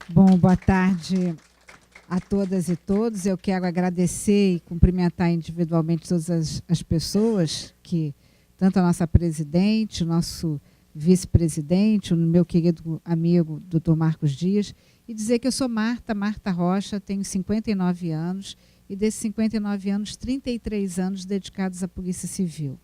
Bom, boa tarde a todas e todos. Eu quero agradecer e cumprimentar individualmente todas as pessoas, que tanto a nossa presidente, o nosso vice-presidente, o meu querido amigo doutor Marcos Dias, e dizer que eu sou Marta Rocha, tenho 59 anos, e desses 59 anos, 33 anos dedicados à Polícia Civil.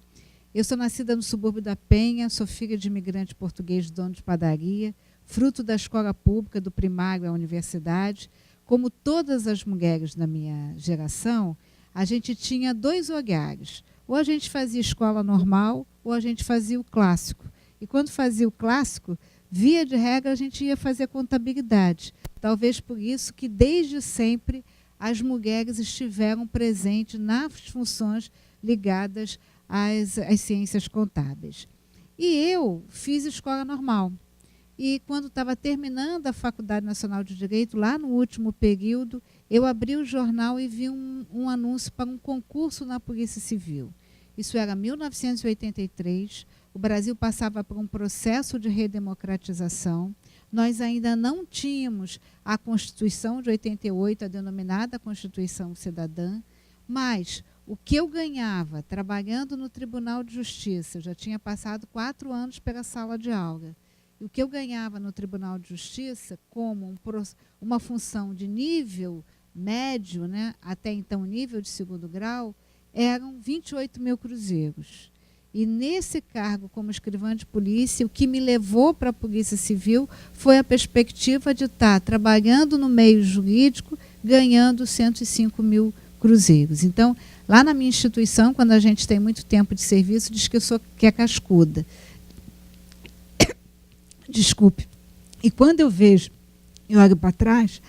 Eu sou nascida no subúrbio da Penha, sou filha de imigrante português, dono de padaria, fruto da escola pública, do primário à universidade. Como todas as mulheres da minha geração, a gente tinha dois olhares. Ou a gente fazia escola normal, ou a gente fazia o clássico. E quando fazia o clássico, via de regra, a gente ia fazer contabilidade. Talvez por isso que, desde sempre, as mulheres estiveram presentes nas funções ligadas às ciências contábeis. E eu fiz escola normal. E quando estava terminando a Faculdade Nacional de Direito, lá no último período, eu abri o jornal e vi um anúncio para um concurso na Polícia Civil. Isso era 1983, o Brasil passava por um processo de redemocratização, nós ainda não tínhamos a Constituição de 88, a denominada Constituição Cidadã, mas o que eu ganhava trabalhando no Tribunal de Justiça, eu já tinha passado 4 anos pela sala de aula, e o que eu ganhava no Tribunal de Justiça, como uma função de nível médio, né, até então nível de 2º grau, eram 28 mil cruzeiros. E nesse cargo, como escrivã de polícia, o que me levou para a Polícia Civil foi a perspectiva de estar trabalhando no meio jurídico, ganhando 105 mil cruzeiros. Então, lá na minha instituição, quando a gente tem muito tempo de serviço, diz que é cascuda. Desculpe. E quando eu vejo, eu olho para trás...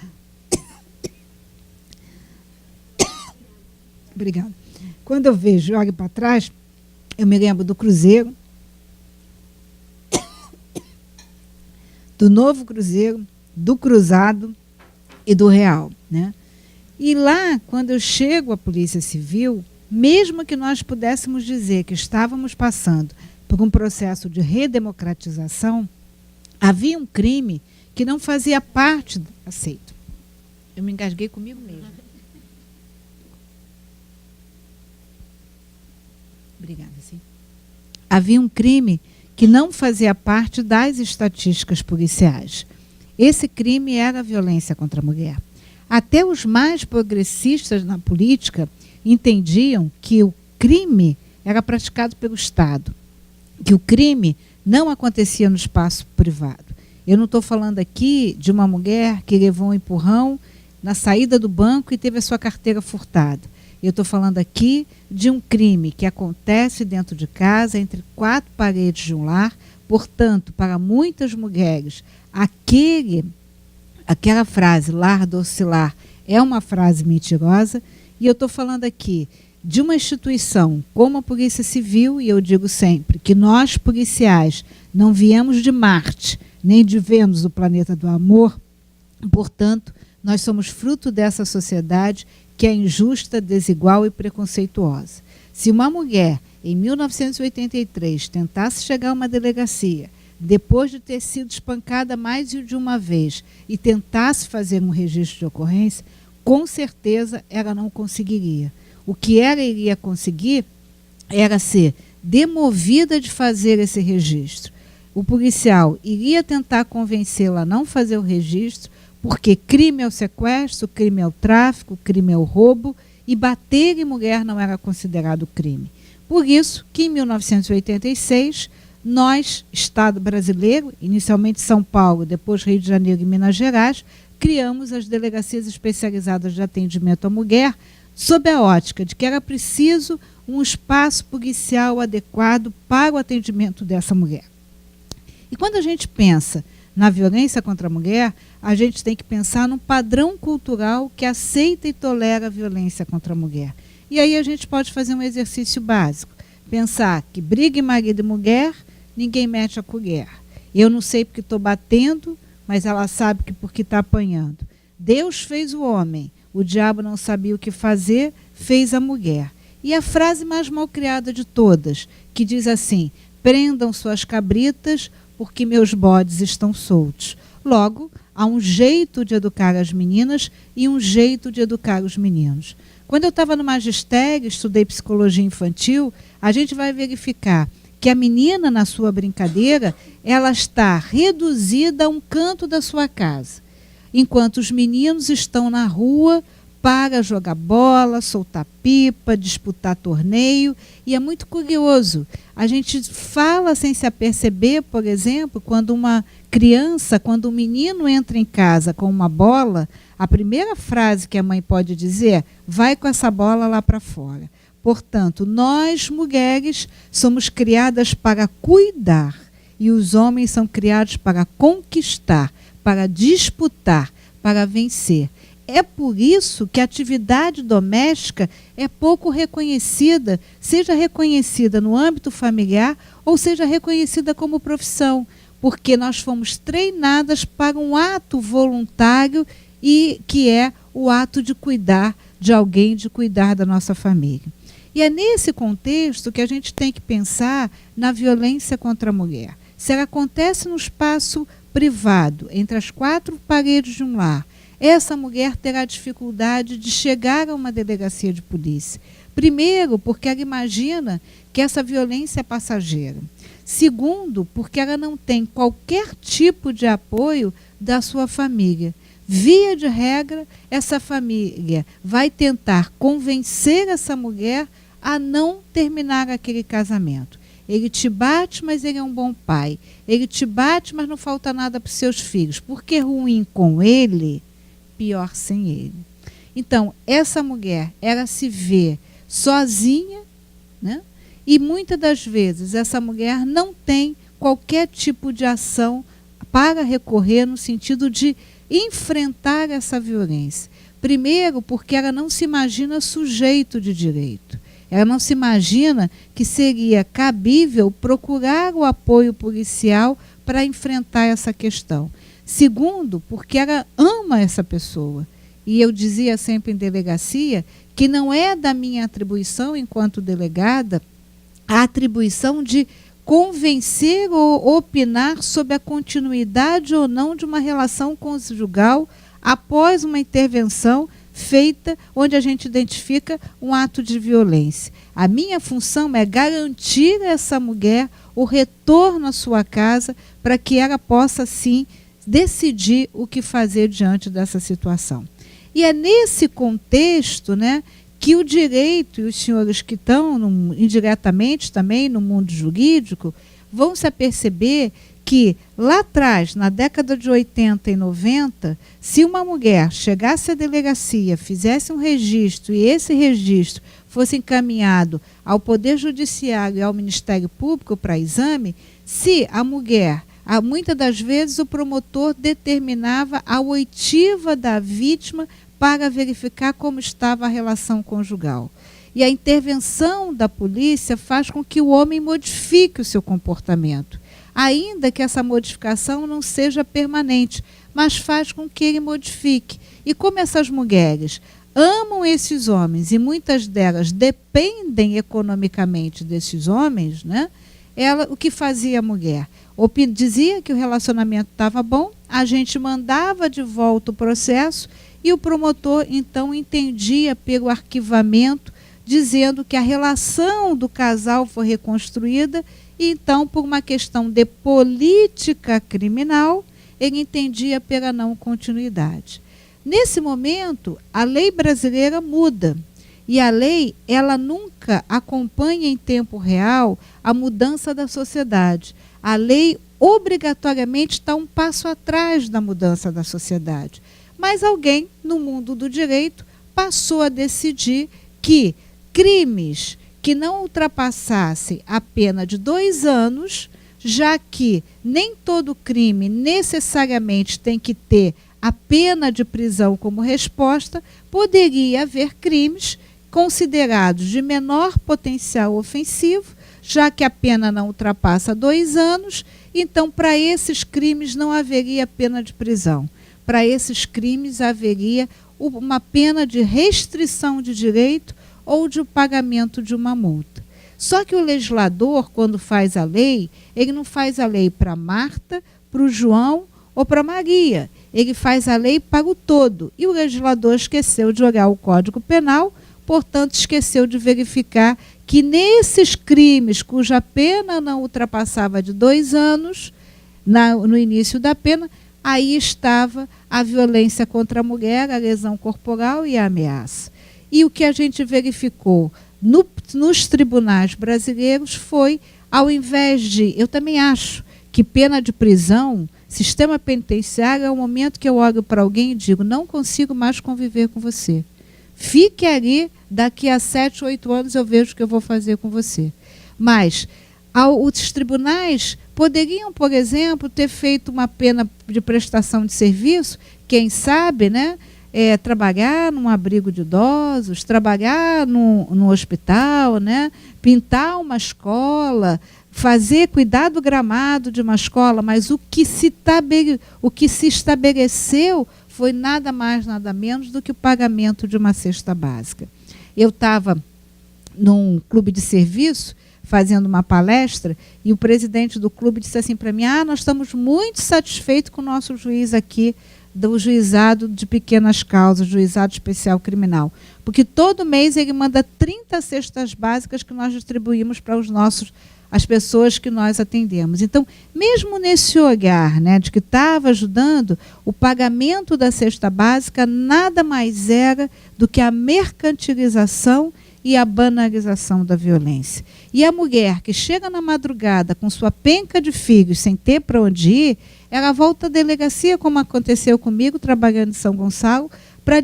Obrigada. Quando eu vejo, eu olho para trás, eu me lembro do Cruzeiro, do Novo Cruzeiro, do Cruzado e do Real, né? E lá, quando eu chego à Polícia Civil, mesmo que nós pudéssemos dizer que estávamos passando por um processo de redemocratização, havia um crime que não fazia parte... Aceito. Eu me engasguei comigo mesmo. Obrigada, sim. Havia um crime que não fazia parte das estatísticas policiais. Esse crime era a violência contra a mulher. Até os mais progressistas na política entendiam que o crime era praticado pelo Estado, que o crime não acontecia no espaço privado. Eu não estou falando aqui de uma mulher que levou um empurrão na saída do banco e teve a sua carteira furtada. Eu estou falando aqui de um crime que acontece dentro de casa, entre 4 paredes de um lar. Portanto, para muitas mulheres, aquela frase, lar doce lar, é uma frase mentirosa. E eu estou falando aqui de uma instituição como a Polícia Civil, e eu digo sempre que nós, policiais, não viemos de Marte, nem de Vênus, o planeta do amor. Portanto, nós somos fruto dessa sociedade que é injusta, desigual e preconceituosa. Se uma mulher, em 1983, tentasse chegar a uma delegacia, depois de ter sido espancada mais de uma vez, e tentasse fazer um registro de ocorrência, com certeza ela não conseguiria. O que ela iria conseguir era ser demovida de fazer esse registro. O policial iria tentar convencê-la a não fazer o registro, porque crime é o sequestro, crime é o tráfico, crime é o roubo, e bater em mulher não era considerado crime. Por isso que, em 1986, nós, Estado brasileiro, inicialmente São Paulo, depois Rio de Janeiro e Minas Gerais, criamos as delegacias especializadas de atendimento à mulher, sob a ótica de que era preciso um espaço policial adequado para o atendimento dessa mulher. E quando a gente pensa na violência contra a mulher, a gente tem que pensar num padrão cultural que aceita e tolera a violência contra a mulher. E aí a gente pode fazer um exercício básico. Pensar que briga em marido e mulher, ninguém mete a colher. Eu não sei porque estou batendo, mas ela sabe que porque está apanhando. Deus fez o homem, o diabo não sabia o que fazer, fez a mulher. E a frase mais mal criada de todas, que diz assim: prendam suas cabritas, porque meus bodes estão soltos. Logo, há um jeito de educar as meninas e um jeito de educar os meninos. Quando eu estava no magistério, estudei psicologia infantil, a gente vai verificar que a menina, na sua brincadeira, ela está reduzida a um canto da sua casa, enquanto os meninos estão na rua para jogar bola, soltar pipa, disputar torneio. E é muito curioso, a gente fala sem se aperceber, por exemplo, quando uma criança, quando um menino entra em casa com uma bola, a primeira frase que a mãe pode dizer é: vai com essa bola lá para fora. Portanto, nós, mulheres, somos criadas para cuidar e os homens são criados para conquistar, para disputar, para vencer. É por isso que a atividade doméstica é pouco reconhecida, seja reconhecida no âmbito familiar ou seja reconhecida como profissão, porque nós fomos treinadas para um ato voluntário e que é o ato de cuidar de alguém, de cuidar da nossa família. E é nesse contexto que a gente tem que pensar na violência contra a mulher. Se ela acontece no espaço privado, entre as quatro paredes de um lar, essa mulher terá dificuldade de chegar a uma delegacia de polícia. Primeiro, porque ela imagina que essa violência é passageira. Segundo, porque ela não tem qualquer tipo de apoio da sua família. Via de regra, essa família vai tentar convencer essa mulher a não terminar aquele casamento. Ele te bate, mas ele é um bom pai. Ele te bate, mas não falta nada para os seus filhos. Porque ruim com ele, pior sem ele. Então, essa mulher, ela se vê sozinha, né? E muitas das vezes essa mulher não tem qualquer tipo de ação para recorrer no sentido de enfrentar essa violência. Primeiro, porque ela não se imagina sujeito de direito. Ela não se imagina que seria cabível procurar o apoio policial para enfrentar essa questão. Segundo, porque ela ama essa pessoa. E eu dizia sempre em delegacia que não é da minha atribuição, enquanto delegada, a atribuição de convencer ou opinar sobre a continuidade ou não de uma relação conjugal após uma intervenção feita onde a gente identifica um ato de violência. A minha função é garantir a essa mulher o retorno à sua casa para que ela possa, sim, decidir o que fazer diante dessa situação. E é nesse contexto, né, que o direito e os senhores que estão indiretamente também no mundo jurídico vão se aperceber que lá atrás, na década de 80 e 90, se uma mulher chegasse à delegacia, fizesse um registro e esse registro fosse encaminhado ao Poder Judiciário e ao Ministério Público para exame, se a mulher, muitas das vezes o promotor determinava a oitiva da vítima para verificar como estava a relação conjugal. E a intervenção da polícia faz com que o homem modifique o seu comportamento, ainda que essa modificação não seja permanente, mas faz com que ele modifique. E como essas mulheres amam esses homens e muitas delas dependem economicamente desses homens, né? O que fazia a mulher? Dizia que o relacionamento estava bom, a gente mandava de volta o processo e o promotor então entendia pelo arquivamento, dizendo que a relação do casal foi reconstruída e então, por uma questão de política criminal, ele entendia pela não continuidade. Nesse momento, a lei brasileira muda. E a lei, ela nunca acompanha em tempo real a mudança da sociedade. A lei, obrigatoriamente, está um passo atrás da mudança da sociedade. Mas alguém, no mundo do direito, passou a decidir que crimes que não ultrapassassem a pena de 2 anos, já que nem todo crime necessariamente tem que ter a pena de prisão como resposta, poderia haver crimes considerados de menor potencial ofensivo, já que a pena não ultrapassa 2 anos, então para esses crimes não haveria pena de prisão. Para esses crimes haveria uma pena de restrição de direito ou de pagamento de uma multa. Só que o legislador, quando faz a lei, ele não faz a lei para Marta, para o João ou para Maria. ele faz a lei para o todo. E o legislador esqueceu de olhar o Código Penal, portanto, esqueceu de verificar que nesses crimes cuja pena não ultrapassava de 2 anos, no início da pena, aí estava a violência contra a mulher, a lesão corporal e a ameaça. E o que a gente verificou nos tribunais brasileiros foi, ao invés de... Eu também acho que pena de prisão, sistema penitenciário, é o momento que eu olho para alguém e digo, não consigo mais conviver com você. Fique ali, daqui a 7, 8 anos eu vejo o que eu vou fazer com você. Mas os tribunais poderiam, por exemplo, ter feito uma pena de prestação de serviço, quem sabe, né? Trabalhar num abrigo de idosos, trabalhar no hospital, né? Pintar uma escola, cuidar do gramado de uma escola, mas o que se estabeleceu foi nada mais, nada menos do que o pagamento de uma cesta básica. Eu estava num clube de serviço, fazendo uma palestra, e o presidente do clube disse assim para mim, nós estamos muito satisfeitos com o nosso juiz aqui, do juizado de pequenas causas, juizado especial criminal, porque todo mês ele manda 30 cestas básicas que nós distribuímos para as pessoas que nós atendemos. Então, mesmo nesse olhar, né, de que estava ajudando, o pagamento da cesta básica nada mais era do que a mercantilização e a banalização da violência. E a mulher que chega na madrugada com sua penca de filhos sem ter para onde ir, ela volta à delegacia, como aconteceu comigo, trabalhando em São Gonçalo, para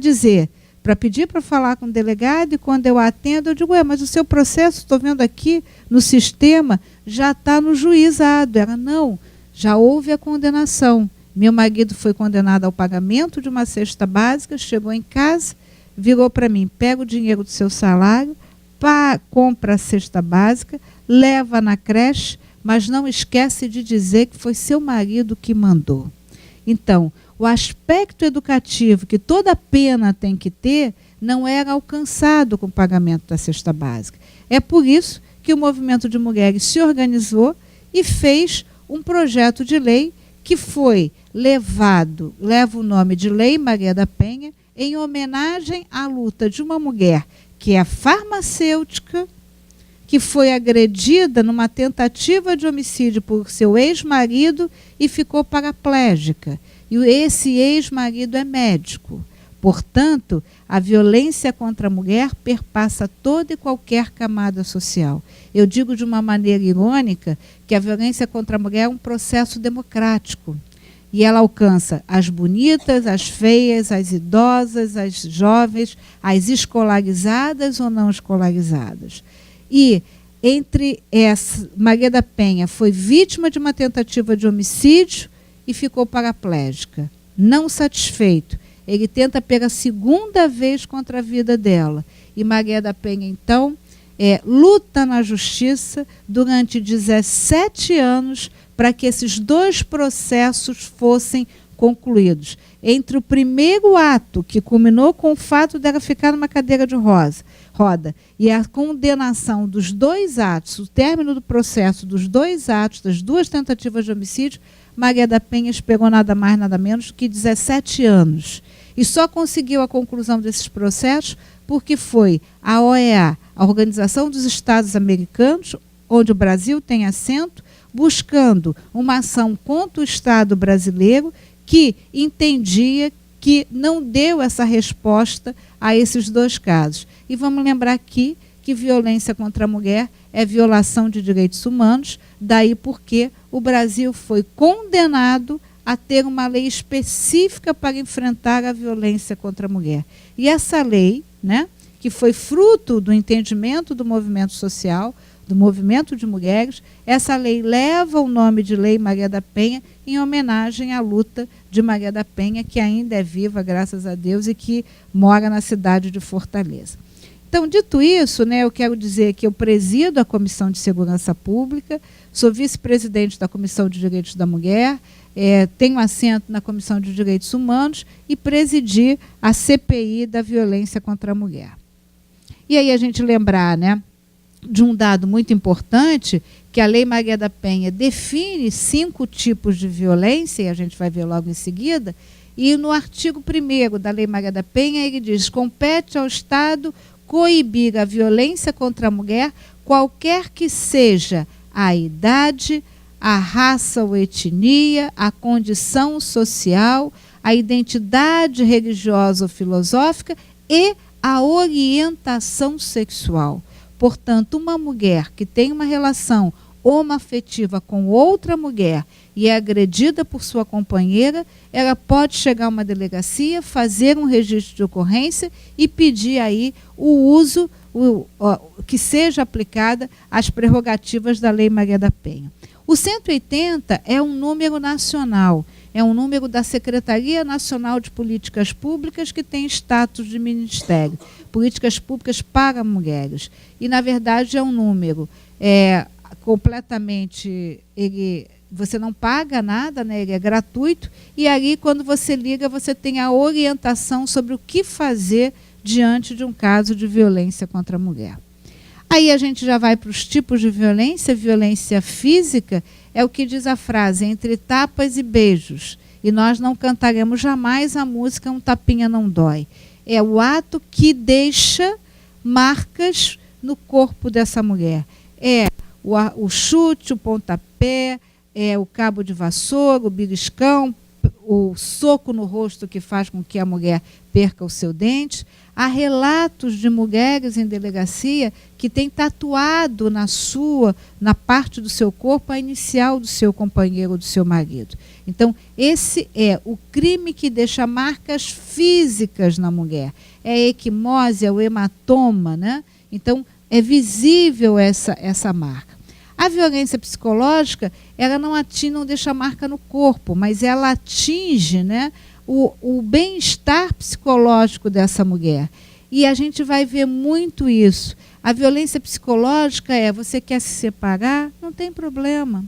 pedir para falar com o delegado, e quando eu atendo, eu digo, mas o seu processo, estou vendo aqui no sistema, já está no juizado. Ela, não, já houve a condenação. Meu marido foi condenado ao pagamento de uma cesta básica, chegou em casa, virou para mim, pega o dinheiro do seu salário, compra a cesta básica, leva na creche, mas não esquece de dizer que foi seu marido que mandou. Então, o aspecto educativo que toda pena tem que ter não era alcançado com o pagamento da cesta básica. É por isso que o movimento de mulheres se organizou e fez um projeto de lei que leva o nome de Lei Maria da Penha, em homenagem à luta de uma mulher que é farmacêutica, que foi agredida numa tentativa de homicídio por seu ex-marido e ficou paraplégica. E esse ex-marido é médico. Portanto, a violência contra a mulher perpassa toda e qualquer camada social. Eu digo de uma maneira irônica que a violência contra a mulher é um processo democrático. E ela alcança as bonitas, as feias, as idosas, as jovens, as escolarizadas ou não escolarizadas. E Maria da Penha foi vítima de uma tentativa de homicídio e ficou paraplégica. Não satisfeito, ele tenta pela segunda vez contra a vida dela. E Maria da Penha, então, luta na justiça durante 17 anos para que esses 2 processos fossem concluídos. Entre o primeiro ato, que culminou com o fato dela ficar numa cadeira de roda, e a condenação dos 2 atos, o término do processo dos 2 atos, das 2 tentativas de homicídio, Maria da Penha esperou nada mais, nada menos que 17 anos. E só conseguiu a conclusão desses processos porque foi a OEA, a Organização dos Estados Americanos, onde o Brasil tem assento, buscando uma ação contra o Estado brasileiro que entendia que não deu essa resposta a esses 2 casos. E vamos lembrar aqui que violência contra a mulher é violação de direitos humanos, daí porque o Brasil foi condenado a ter uma lei específica para enfrentar a violência contra a mulher. E essa lei, né, que foi fruto do entendimento do movimento social, do movimento de mulheres, essa lei leva o nome de Lei Maria da Penha em homenagem à luta de Maria da Penha, que ainda é viva, graças a Deus, e que mora na cidade de Fortaleza. Então, dito isso, né, eu quero dizer que eu presido a Comissão de Segurança Pública, sou vice-presidente da Comissão de Direitos da Mulher, tenho assento na Comissão de Direitos Humanos e presidi a CPI da violência contra a mulher. E aí a gente lembrar, né, de um dado muito importante, que a Lei Maria da Penha define 5 tipos de violência, e a gente vai ver logo em seguida, E no artigo 1º da Lei Maria da Penha, ele diz: compete ao Estado coibir a violência contra a mulher, qualquer que seja a idade, a raça ou etnia, a condição social, a identidade religiosa ou filosófica e a orientação sexual. Portanto, uma mulher que tem uma relação homoafetiva com outra mulher e é agredida por sua companheira, ela pode chegar a uma delegacia, fazer um registro de ocorrência e pedir aí o uso, que seja aplicada às prerrogativas da Lei Maria da Penha. O 180 é um número nacional, é um número da Secretaria Nacional de Políticas Públicas, que tem status de ministério, políticas públicas para mulheres. E, na verdade, é um número completamente, você não paga nada, né? Ele é gratuito, e ali, quando você liga, você tem a orientação sobre o que fazer diante de um caso de violência contra a mulher. Aí a gente já vai para os tipos de violência. Violência física é o que diz a frase: entre tapas e beijos. E nós não cantaremos jamais a música Um Tapinha Não Dói. É o ato que deixa marcas no corpo dessa mulher. É o chute, o pontapé, é o cabo de vassoura, o beliscão, o soco no rosto que faz com que a mulher perca o seu dente. Há relatos de mulheres em delegacia que têm tatuado na parte do seu corpo, a inicial do seu companheiro ou do seu marido. Então, esse é o crime que deixa marcas físicas na mulher. É a equimose, é o hematoma, né? Então, é visível essa marca. A violência psicológica, ela não deixa marca no corpo, mas ela atinge, né, o bem-estar psicológico dessa mulher. E a gente vai ver muito isso. A violência psicológica você quer se separar? Não tem problema.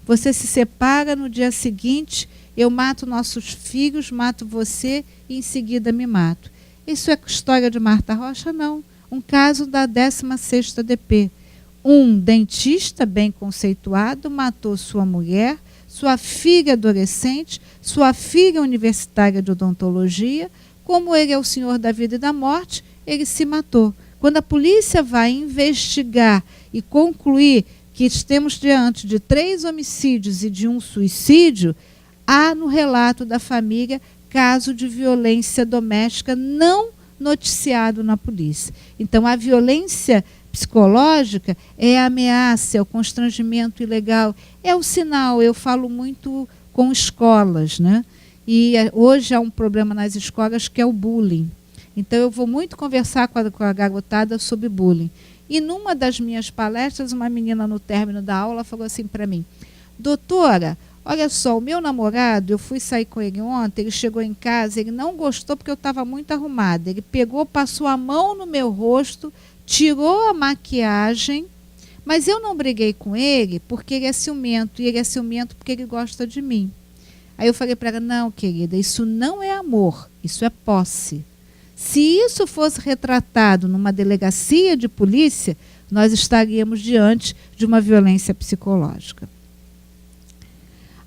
Você se separa, no dia seguinte, eu mato nossos filhos, mato você e em seguida me mato. Isso é história de Marta Rocha? Não. Um caso da 16ª DP. Um dentista bem conceituado matou sua mulher, sua filha adolescente, sua filha universitária de odontologia. Como ele é o senhor da vida e da morte, ele se matou. Quando a polícia vai investigar e concluir que estamos diante de 3 homicídios e de um suicídio, há no relato da família caso de violência doméstica não noticiado na polícia. Então, a violência psicológica é a ameaça, é o constrangimento ilegal, é o sinal. Eu falo muito com escolas, né? E hoje há um problema nas escolas que é o bullying. Então eu vou muito conversar com a garotada sobre bullying. E numa das minhas palestras, uma menina no término da aula falou assim para mim: doutora, olha só, o meu namorado, eu fui sair com ele ontem, ele chegou em casa, ele não gostou porque eu estava muito arrumada. Ele pegou, passou a mão no meu rosto, tirou a maquiagem, mas eu não briguei com ele porque ele é ciumento, e ele é ciumento porque ele gosta de mim. Aí eu falei para ela: não, querida, isso não é amor, isso é posse. Se isso fosse retratado numa delegacia de polícia, nós estaríamos diante de uma violência psicológica.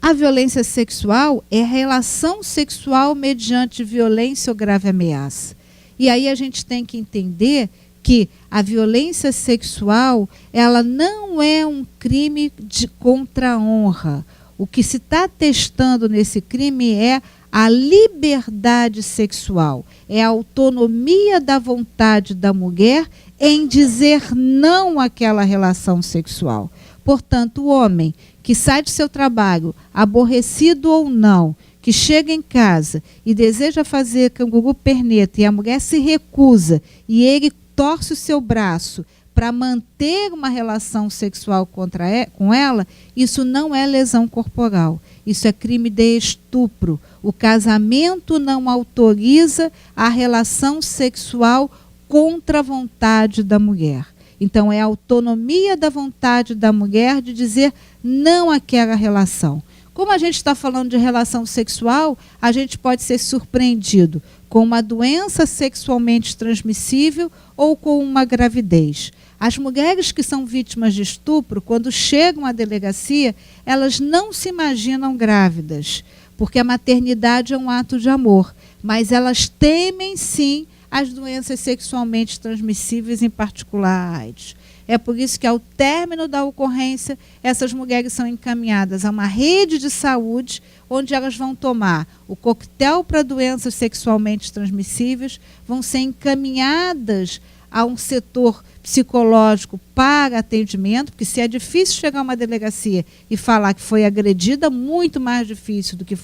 A violência sexual é relação sexual mediante violência ou grave ameaça. E aí a gente tem que entender que a violência sexual, ela não é um crime contra a honra. O que se está testando nesse crime é a liberdade sexual, é a autonomia da vontade da mulher em dizer não àquela relação sexual. Portanto, o homem que sai de seu trabalho, aborrecido ou não, que chega em casa e deseja fazer canguru perneta e a mulher se recusa e ele torce o seu braço para manter uma relação sexual com ela, isso não é lesão corporal, isso é crime de estupro. O casamento não autoriza a relação sexual contra a vontade da mulher. Então, é a autonomia da vontade da mulher de dizer não àquela relação. Como a gente está falando de relação sexual, a gente pode ser surpreendido com uma doença sexualmente transmissível ou com uma gravidez. As mulheres que são vítimas de estupro, quando chegam à delegacia, elas não se imaginam grávidas, porque a maternidade é um ato de amor, mas elas temem sim as doenças sexualmente transmissíveis, em particular a AIDS. É por isso que, ao término da ocorrência, essas mulheres são encaminhadas a uma rede de saúde, onde elas vão tomar o coquetel para doenças sexualmente transmissíveis, vão ser encaminhadas a um setor psicológico para atendimento, porque se é difícil chegar a uma delegacia e falar que foi agredida, muito mais difícil do que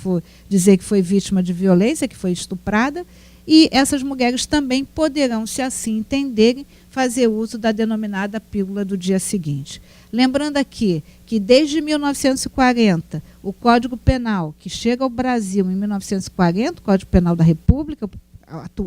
dizer que foi vítima de violência, que foi estuprada, e essas mulheres também poderão, se assim entenderem, fazer uso da denominada pílula do dia seguinte. Lembrando aqui que desde 1940, o Código Penal, que chega ao Brasil em 1940, o Código Penal da República,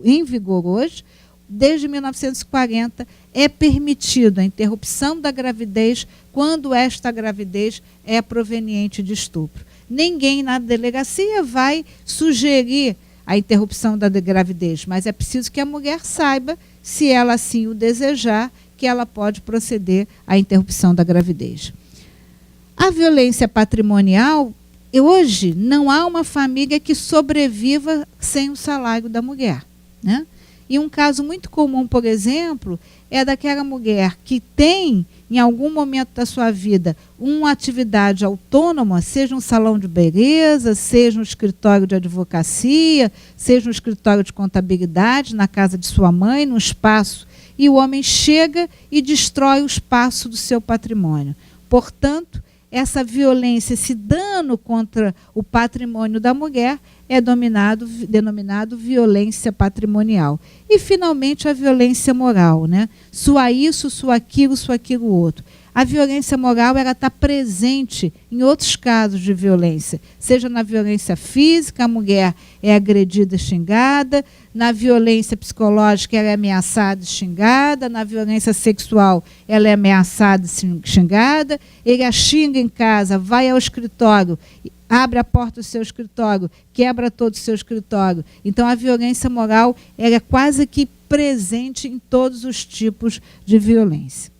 em vigor hoje, desde 1940, é permitido a interrupção da gravidez quando esta gravidez é proveniente de estupro. Ninguém na delegacia vai sugerir a interrupção da gravidez, mas é preciso que a mulher saiba, se ela assim o desejar, que ela pode proceder à interrupção da gravidez. A violência patrimonial, hoje não há uma família que sobreviva sem o salário da mulher, né? E um caso muito comum, por exemplo, é daquela mulher que tem, em algum momento da sua vida, uma atividade autônoma, seja um salão de beleza, seja um escritório de advocacia, seja um escritório de contabilidade na casa de sua mãe, num espaço, e o homem chega e destrói o espaço do seu patrimônio. Portanto, essa violência, esse dano contra o patrimônio da mulher é denominado violência patrimonial. E, finalmente, a violência moral, né? Sua isso, sua aquilo outro. A violência moral está presente em outros casos de violência, seja na violência física, a mulher é agredida e xingada, na violência psicológica ela é ameaçada e xingada, na violência sexual ela é ameaçada e xingada, ele a xinga em casa, vai ao escritório, abre a porta do seu escritório, quebra todo o seu escritório. Então, a violência moral ela é quase que presente em todos os tipos de violência.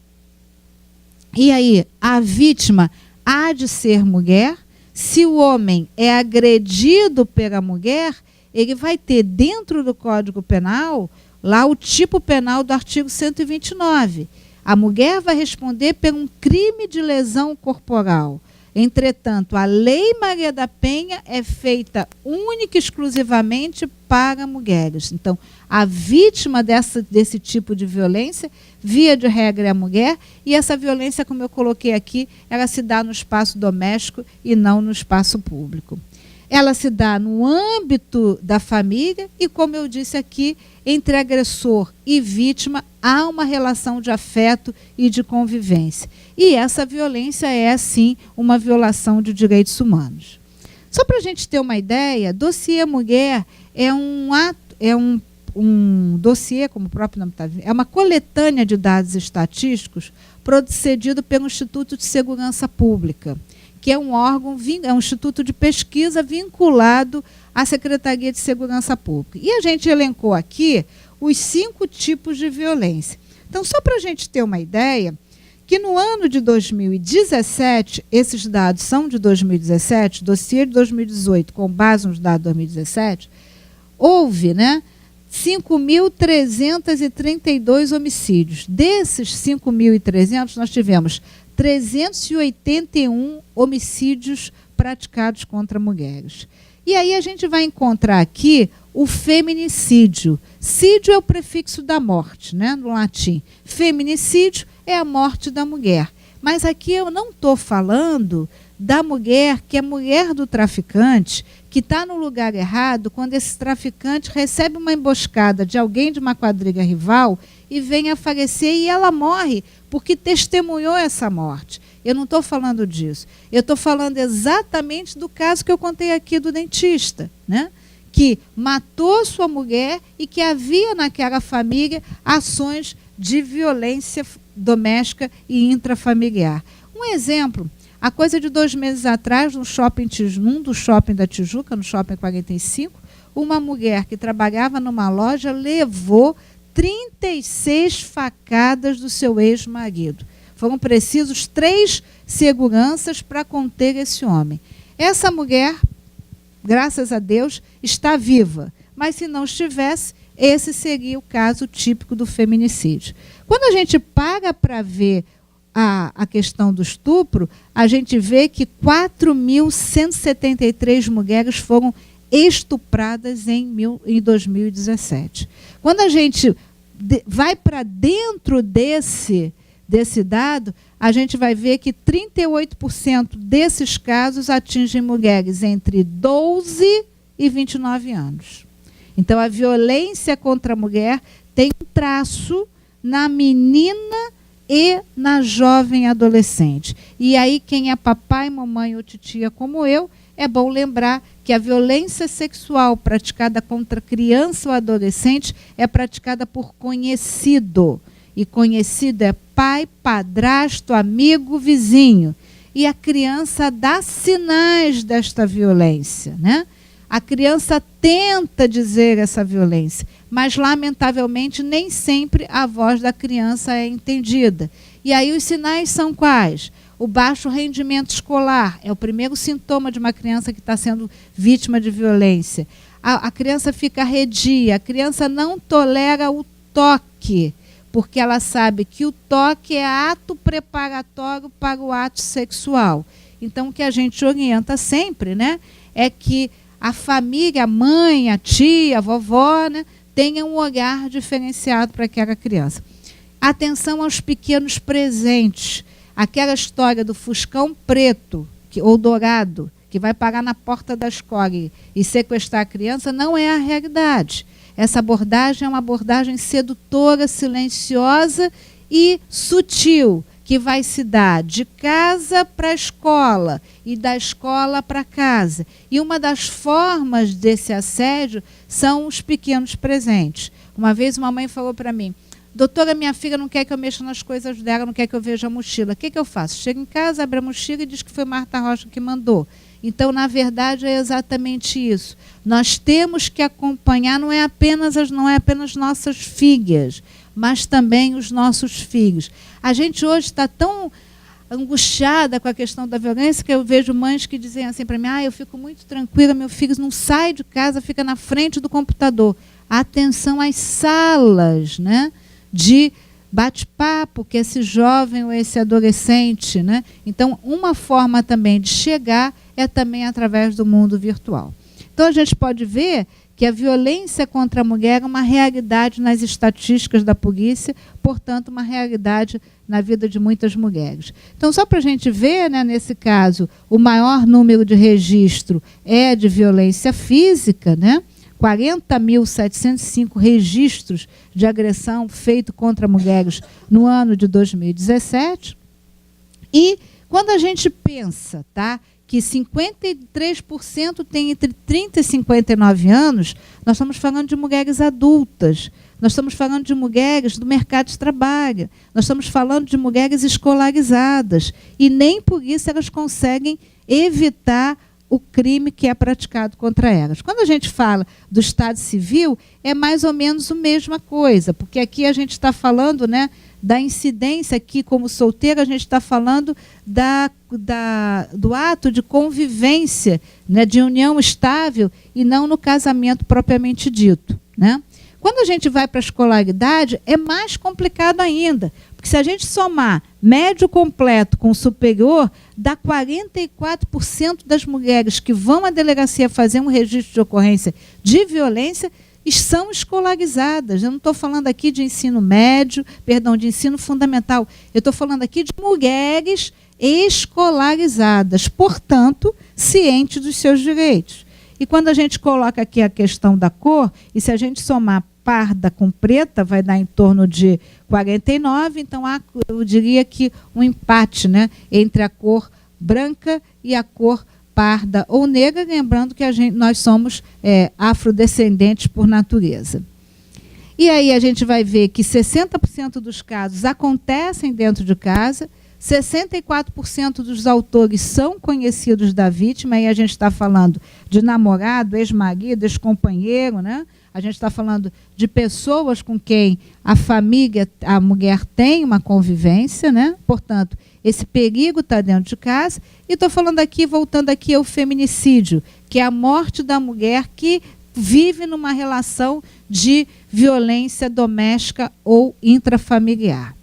E aí, a vítima há de ser mulher. Se o homem é agredido pela mulher, ele vai ter dentro do Código Penal, lá o tipo penal do artigo 129. A mulher vai responder por um crime de lesão corporal. Entretanto, a Lei Maria da Penha é feita única e exclusivamente para mulheres. Então, a vítima desse tipo de violência, via de regra, é a mulher, e essa violência, como eu coloquei aqui, ela se dá no espaço doméstico e não no espaço público. Ela se dá no âmbito da família e, como eu disse aqui, entre agressor e vítima há uma relação de afeto e de convivência. E essa violência é, sim, uma violação de direitos humanos. Só para a gente ter uma ideia, dossiê mulher é um dossiê, como o próprio nome está dizendo, é uma coletânea de dados estatísticos procedido pelo Instituto de Segurança Pública, que é um órgão, é um instituto de pesquisa vinculado à Secretaria de Segurança Pública. E a gente elencou aqui os 5 tipos de violência. Então, só para a gente ter uma ideia, que no ano de 2017, esses dados são de 2017, dossiê de 2018, com base nos dados de 2017, houve, né, 5.332 homicídios. Desses 5.300, nós tivemos 381 homicídios praticados contra mulheres. E aí a gente vai encontrar aqui o feminicídio. Sídio é o prefixo da morte, né, no latim. Feminicídio é a morte da mulher. Mas aqui eu não estou falando da mulher que é mulher do traficante, que está no lugar errado quando esse traficante recebe uma emboscada de alguém de uma quadrilha rival e vem a falecer e ela morre porque testemunhou essa morte. Eu não estou falando disso. Eu estou falando exatamente do caso que eu contei aqui do dentista, né? Que matou sua mulher e que havia naquela família ações de violência doméstica e intrafamiliar. Um exemplo, a coisa de 2 meses atrás, no shopping da Tijuca, no shopping 45, uma mulher que trabalhava numa loja levou 36 facadas do seu ex-marido. Foram precisos 3 seguranças para conter esse homem. Essa mulher graças a Deus, está viva. Mas se não estivesse, esse seria o caso típico do feminicídio. Quando a gente para ver a questão do estupro, a gente vê que 4.173 mulheres foram estupradas em 2017. Quando a gente vai para dentro desse dado, a gente vai ver que 38% desses casos atingem mulheres entre 12 e 29 anos. Então, a violência contra a mulher tem um traço na menina e na jovem adolescente. E aí, quem é papai, mamãe ou titia como eu, é bom lembrar que a violência sexual praticada contra criança ou adolescente é praticada por conhecido. E conhecido é pai, padrasto, amigo, vizinho. E a criança dá sinais desta violência, né? A criança tenta dizer essa violência, mas, lamentavelmente, nem sempre a voz da criança é entendida. E aí os sinais são quais? O baixo rendimento escolar é o primeiro sintoma de uma criança que está sendo vítima de violência. A criança fica arredia, a criança não tolera o toque, porque ela sabe que o toque é ato preparatório para o ato sexual. Então, o que a gente orienta sempre, né, é que a família, a mãe, a tia, a vovó, né, tenha um olhar diferenciado para aquela criança. Atenção aos pequenos presentes. Aquela história do fuscão preto ou dourado, que vai parar na porta da escola e sequestrar a criança, não é a realidade. Essa abordagem é uma abordagem sedutora, silenciosa e sutil, que vai se dar de casa para a escola e da escola para casa. E uma das formas desse assédio são os pequenos presentes. Uma vez uma mãe falou para mim: doutora, minha filha não quer que eu mexa nas coisas dela, não quer que eu veja a mochila. O que eu faço? Chego em casa, abro a mochila e diz que foi Marta Rocha que mandou. Então, na verdade, é exatamente isso. Nós temos que acompanhar, não é apenas nossas filhas, mas também os nossos filhos. A gente hoje está tão angustiada com a questão da violência que eu vejo mães que dizem assim para mim: eu fico muito tranquila, meu filho não sai de casa, fica na frente do computador. Atenção às salas, né, de bate-papo que esse jovem ou esse adolescente, né? Então, uma forma também de chegar é também através do mundo virtual. Então, a gente pode ver que a violência contra a mulher é uma realidade nas estatísticas da polícia, portanto, uma realidade na vida de muitas mulheres. Então, só para a gente ver, né, nesse caso, o maior número de registro é de violência física, né? 40.705 registros de agressão feito contra mulheres no ano de 2017. E quando a gente pensa, tá, que 53% tem entre 30 e 59 anos, nós estamos falando de mulheres adultas, nós estamos falando de mulheres do mercado de trabalho, nós estamos falando de mulheres escolarizadas, e nem por isso elas conseguem evitar o crime que é praticado contra elas. Quando a gente fala do Estado Civil, é mais ou menos a mesma coisa, porque aqui a gente está falando, né, da incidência, aqui como solteira, a gente está falando do ato de convivência, né, de união estável, e não no casamento propriamente dito, né? Quando a gente vai para a escolaridade, é mais complicado ainda, porque se a gente somar médio completo com superior, dá 44% das mulheres que vão à delegacia fazer um registro de ocorrência de violência são escolarizadas. Eu não estou falando aqui de ensino médio, perdão, de ensino fundamental. Eu estou falando aqui de mulheres escolarizadas, portanto, cientes dos seus direitos. E quando a gente coloca aqui a questão da cor, e se a gente somar parda com preta, vai dar em torno de 49, então eu diria que um empate, né, entre a cor branca e a cor parda ou negra, lembrando que nós somos afrodescendentes por natureza. E aí a gente vai ver que 60% dos casos acontecem dentro de casa, 64% dos autores são conhecidos da vítima, e a gente está falando de namorado, ex-marido, ex-companheiro, né? a gente está falando de pessoas com quem a família, a mulher tem uma convivência, né? Portanto, esse perigo está dentro de casa. E estou falando aqui, voltando aqui ao feminicídio, que é a morte da mulher que vive numa relação de violência doméstica ou intrafamiliar.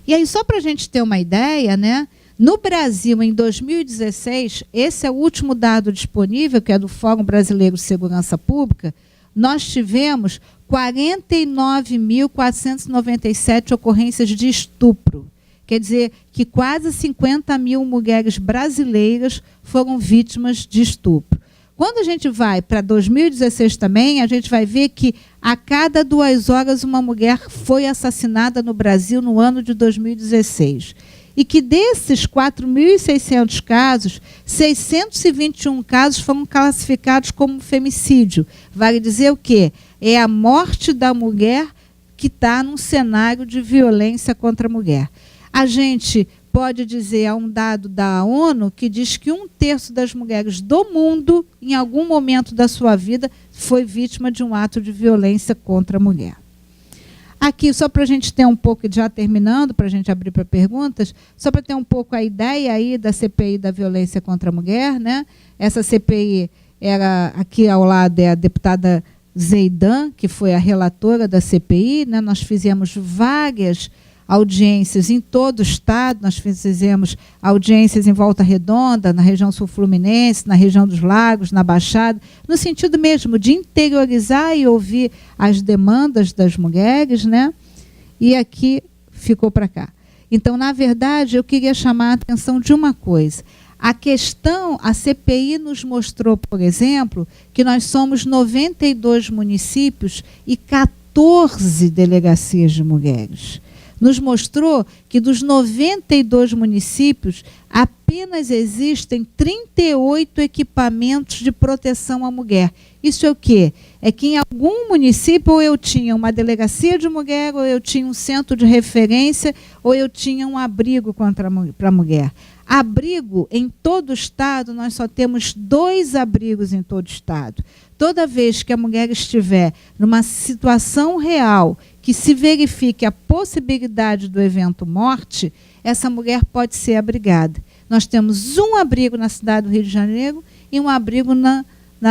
E aí, só para a gente ter uma ideia, né? No Brasil, em 2016, esse é o último dado disponível, que é do Fórum Brasileiro de Segurança Pública, nós tivemos 49.497 ocorrências de estupro. Quer dizer que quase 50 mil mulheres brasileiras foram vítimas de estupro. Quando a gente vai para 2016 também, a gente vai ver que a cada 2 horas uma mulher foi assassinada no Brasil no ano de 2016. E que desses 4.600 casos, 621 casos foram classificados como femicídio. Vale dizer o quê? É a morte da mulher que está num cenário de violência contra a mulher. A gente pode dizer, há um dado da ONU que diz que 1/3 das mulheres do mundo, em algum momento da sua vida, foi vítima de um ato de violência contra a mulher. Aqui, só para a gente ter um pouco, já terminando, para a gente abrir para perguntas, só para ter um pouco a ideia aí da CPI da violência contra a mulher, né? Essa CPI era, aqui ao lado, é a deputada Zeidan, que foi a relatora da CPI, né? Nós fizemos várias audiências em todo o estado, nós fizemos audiências em Volta Redonda, na região sul-fluminense, na região dos Lagos, na Baixada, no sentido mesmo de interiorizar e ouvir as demandas das mulheres, né? E aqui ficou para cá. Então, na verdade, eu queria chamar a atenção de uma coisa. A questão, a CPI nos mostrou, por exemplo, que nós somos 92 municípios e 14 delegacias de mulheres. Nos mostrou que dos 92 municípios, apenas existem 38 equipamentos de proteção à mulher. Isso é o quê? É que em algum município ou eu tinha uma delegacia de mulher, ou eu tinha um centro de referência, ou eu tinha um abrigo para a mulher. Abrigo, em todo o estado, nós só temos 2 abrigos em todo o estado. Toda vez que a mulher estiver numa situação real, que se verifique a possibilidade do evento morte, essa mulher pode ser abrigada. Nós temos um abrigo na cidade do Rio de Janeiro e um abrigo na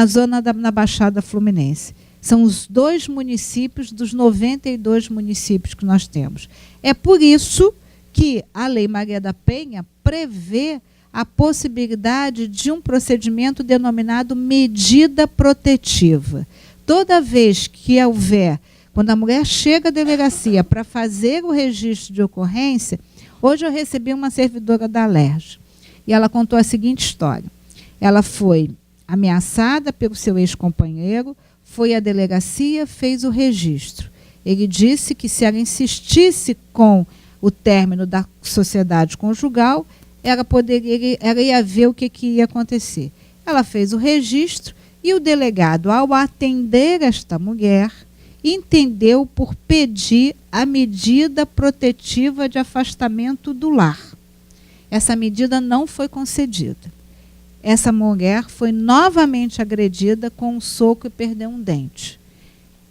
zona na Baixada Fluminense. São os 2 municípios dos 92 municípios que nós temos. É por isso que a Lei Maria da Penha prevê a possibilidade de um procedimento denominado medida protetiva. Toda vez que houver, quando a mulher chega à delegacia para fazer o registro de ocorrência, hoje eu recebi uma servidora da Alerj, e ela contou a seguinte história. Ela foi ameaçada pelo seu ex-companheiro, foi à delegacia, fez o registro. Ele disse que se ela insistisse com o término da sociedade conjugal, ela ia ver o que ia acontecer. Ela fez o registro e o delegado, ao atender esta mulher, entendeu por pedir a medida protetiva de afastamento do lar. Essa medida não foi concedida. Essa mulher foi novamente agredida com um soco e perdeu um dente.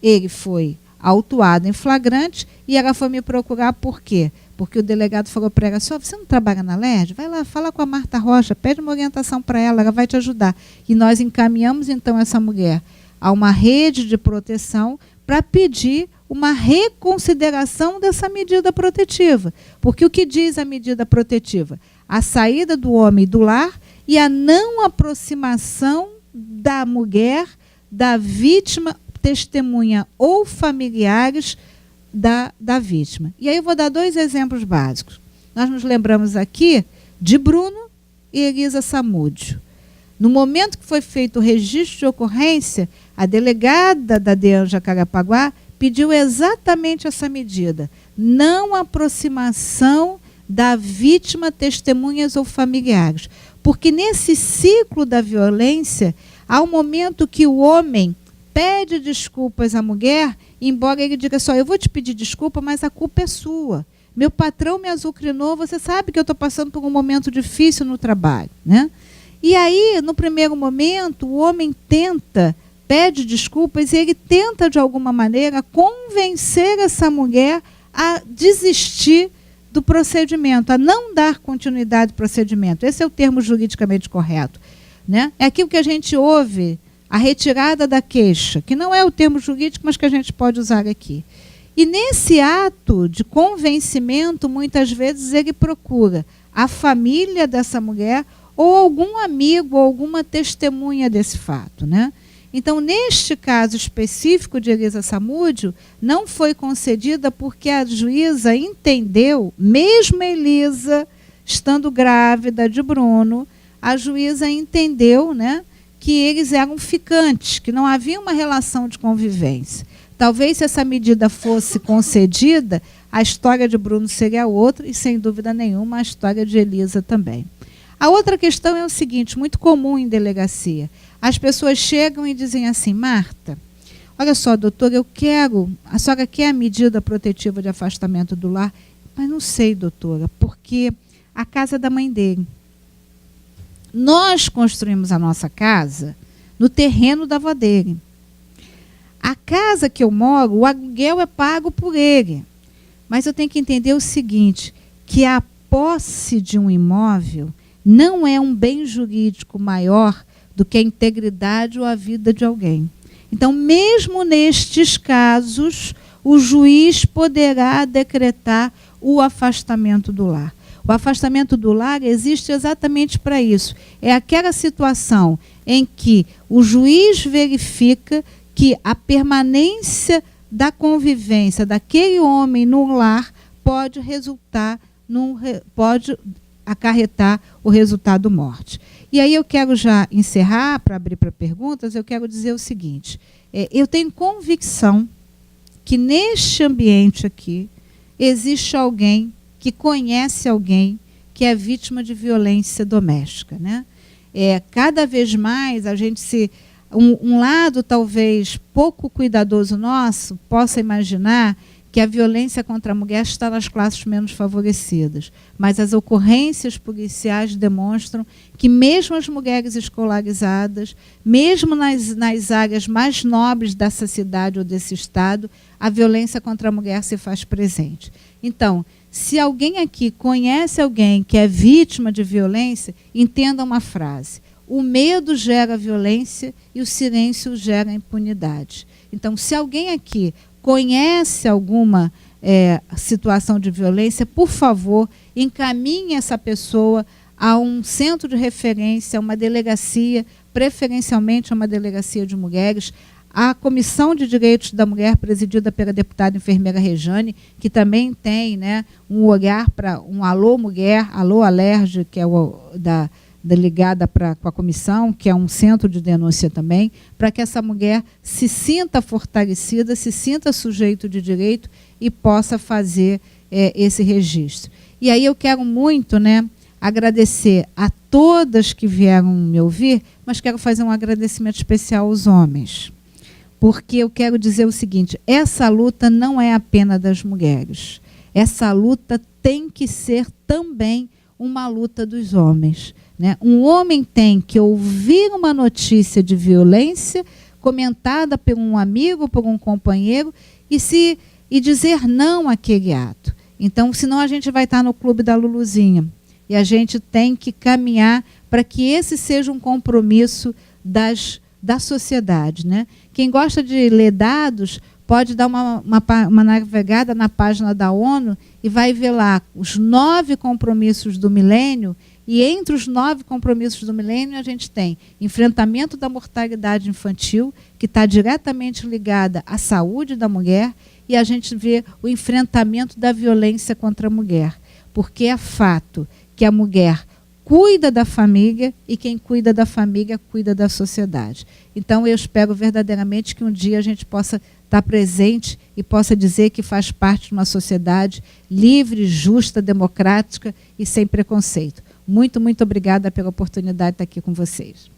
Ele foi autuado em flagrante e ela foi me procurar por quê? Porque o delegado falou para ela, você não trabalha na Alerj? Vai lá, fala com a Marta Rocha, pede uma orientação para ela vai te ajudar. E nós encaminhamos, então, essa mulher a uma rede de proteção para pedir uma reconsideração dessa medida protetiva. Porque o que diz a medida protetiva? A saída do homem do lar e a não aproximação da mulher, da vítima, testemunha ou familiares da vítima. E aí eu vou dar 2 exemplos básicos. Nós nos lembramos aqui de Bruno e Elisa Samúdio. No momento que foi feito o registro de ocorrência, a delegada da DEAN Jacarepaguá pediu exatamente essa medida. Não aproximação da vítima, testemunhas ou familiares. Porque nesse ciclo da violência, há um momento que o homem pede desculpas à mulher, embora ele diga só, eu vou te pedir desculpa, mas a culpa é sua. Meu patrão me azucrinou, você sabe que eu estou passando por um momento difícil no trabalho, né? E aí, no primeiro momento, o homem tenta pede desculpas e ele tenta, de alguma maneira, convencer essa mulher a desistir do procedimento, a não dar continuidade ao procedimento. Esse é o termo juridicamente correto, né? É aquilo que a gente ouve, a retirada da queixa, que não é o termo jurídico, mas que a gente pode usar aqui. E nesse ato de convencimento, muitas vezes ele procura a família dessa mulher ou algum amigo ou alguma testemunha desse fato, né? Então, neste caso específico de Elisa Samúdio, não foi concedida porque a juíza entendeu, mesmo Elisa estando grávida de Bruno, a juíza entendeu, né, que eles eram ficantes, que não havia uma relação de convivência. Talvez se essa medida fosse concedida, a história de Bruno seria outra e, sem dúvida nenhuma, a história de Elisa também. A outra questão é o seguinte, muito comum em delegacia. As pessoas chegam e dizem assim: Marta, olha só, doutora, a senhora quer a medida protetiva de afastamento do lar? Mas não sei, doutora, porque a casa é da mãe dele. Nós construímos a nossa casa no terreno da avó dele. A casa que eu moro, o aluguel é pago por ele. Mas eu tenho que entender o seguinte, que a posse de um imóvel não é um bem jurídico maior do que a integridade ou a vida de alguém. Então, mesmo nestes casos, o juiz poderá decretar o afastamento do lar. O afastamento do lar existe exatamente para isso. É aquela situação em que o juiz verifica que a permanência da convivência daquele homem no lar pode acarretar o resultado morte. E aí eu quero já encerrar, para abrir para perguntas, eu quero dizer o seguinte, eu tenho convicção que neste ambiente aqui existe alguém que conhece alguém que é vítima de violência doméstica, né? Cada vez mais a gente um lado talvez pouco cuidadoso nosso possa imaginar que a violência contra a mulher está nas classes menos favorecidas. Mas as ocorrências policiais demonstram que mesmo as mulheres escolarizadas, mesmo nas áreas mais nobres dessa cidade ou desse estado, a violência contra a mulher se faz presente. Então, se alguém aqui conhece alguém que é vítima de violência, entenda uma frase: o medo gera violência e o silêncio gera impunidade. Então, se alguém aqui conhece alguma situação de violência, por favor, encaminhe essa pessoa a um centro de referência, a uma delegacia, preferencialmente a uma delegacia de mulheres, a Comissão de Direitos da Mulher, presidida pela deputada enfermeira Rejane, que também tem, né, um olhar para um Alô Mulher, Alô Alerge, que é ligada com a comissão, que é um centro de denúncia também, para que essa mulher se sinta fortalecida, se sinta sujeito de direito e possa fazer esse registro. E aí eu quero muito, né, agradecer a todas que vieram me ouvir, mas quero fazer um agradecimento especial aos homens, porque eu quero dizer o seguinte: essa luta não é apenas das mulheres, essa luta tem que ser também uma luta dos homens. Um homem tem que ouvir uma notícia de violência comentada por um amigo, por um companheiro, e dizer não àquele ato. Então, senão a gente vai estar no clube da Luluzinha. E a gente tem que caminhar para que esse seja um compromisso da sociedade. Né? Quem gosta de ler dados pode dar uma navegada na página da ONU e vai ver lá os 9 compromissos do milênio. E entre os 9 compromissos do milênio, a gente tem enfrentamento da mortalidade infantil, que está diretamente ligada à saúde da mulher, e a gente vê o enfrentamento da violência contra a mulher. Porque é fato que a mulher cuida da família e quem cuida da família cuida da sociedade. Então, eu espero verdadeiramente que um dia a gente possa estar presente e possa dizer que faz parte de uma sociedade livre, justa, democrática e sem preconceito. Muito, muito obrigada pela oportunidade de estar aqui com vocês.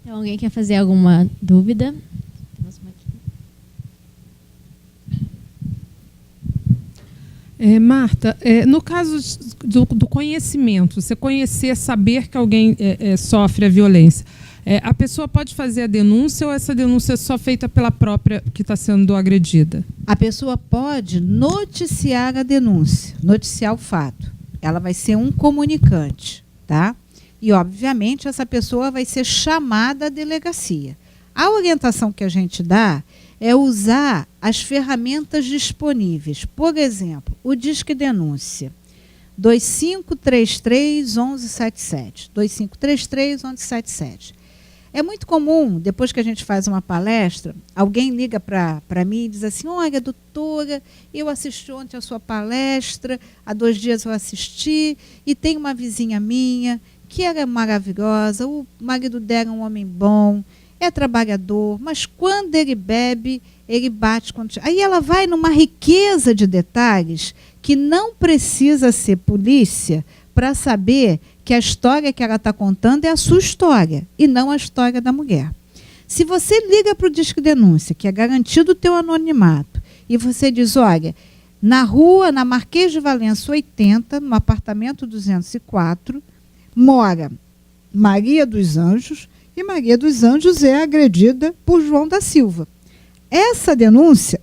Então, alguém quer fazer alguma dúvida? Marta, no caso do conhecimento, você conhecer, saber que alguém sofre a violência, a pessoa pode fazer a denúncia ou essa denúncia é só feita pela própria que está sendo agredida? A pessoa pode noticiar a denúncia, noticiar o fato. Ela vai ser um comunicante, tá? E, obviamente, essa pessoa vai ser chamada à delegacia. A orientação que a gente dá é usar as ferramentas disponíveis. Por exemplo, o Disque Denúncia, 2533-1177. 2533-1177. É muito comum, depois que a gente faz uma palestra, alguém liga para mim e diz assim: olha, doutora, eu assisti ontem a sua palestra, há 2 dias eu assisti, e tem uma vizinha minha que era maravilhosa, o marido dela é um homem bom, é trabalhador, mas quando ele bebe, ele bate. Aí ela vai numa riqueza de detalhes que não precisa ser polícia para saber que a história que ela está contando é a sua história e não a história da mulher. Se você liga para o Disque Denúncia, que é garantido o teu anonimato, e você diz: olha, na rua, na Marquês de Valença 80, no apartamento 204, mora Maria dos Anjos, e Maria dos Anjos é agredida por João da Silva. Essa denúncia,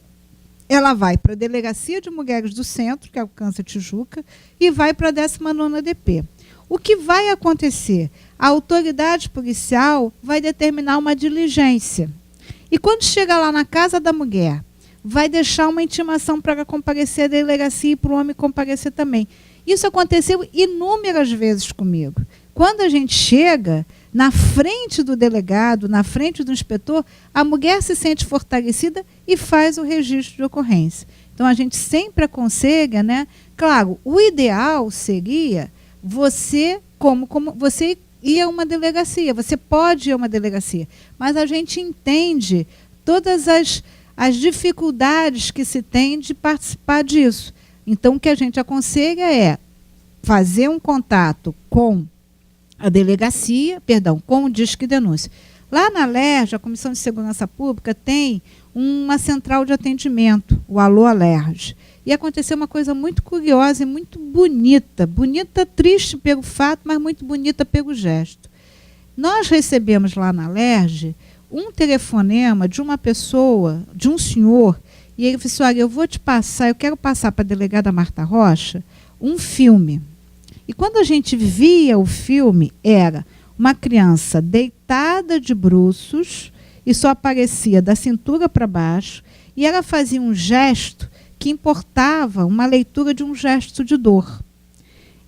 ela vai para a Delegacia de Mulheres do Centro, que alcança Tijuca, e vai para a 19ª DP. O que vai acontecer? A autoridade policial vai determinar uma diligência. E quando chega lá na casa da mulher, vai deixar uma intimação para ela comparecer à delegacia e para o homem comparecer também. Isso aconteceu inúmeras vezes comigo. Quando a gente chega na frente do delegado, na frente do inspetor, a mulher se sente fortalecida e faz o registro de ocorrência. Então, a gente sempre aconselha, né? Claro, o ideal seria você, como você ir a uma delegacia, você pode ir a uma delegacia, mas a gente entende todas as dificuldades que se tem de participar disso. Então, o que a gente aconselha é fazer um contato com a delegacia, com o Disque Denúncia. Lá na LERJ, a Comissão de Segurança Pública tem uma central de atendimento, o Alô Alerj. E aconteceu uma coisa muito curiosa e muito bonita. Bonita, triste pelo fato, mas muito bonita pelo gesto. Nós recebemos lá na LERJ um telefonema de uma pessoa, de um senhor, e ele disse: olha, eu quero passar para a delegada Marta Rocha um filme. E quando a gente via o filme, era uma criança deitada de bruços e só aparecia da cintura para baixo, e ela fazia um gesto que importava uma leitura de um gesto de dor.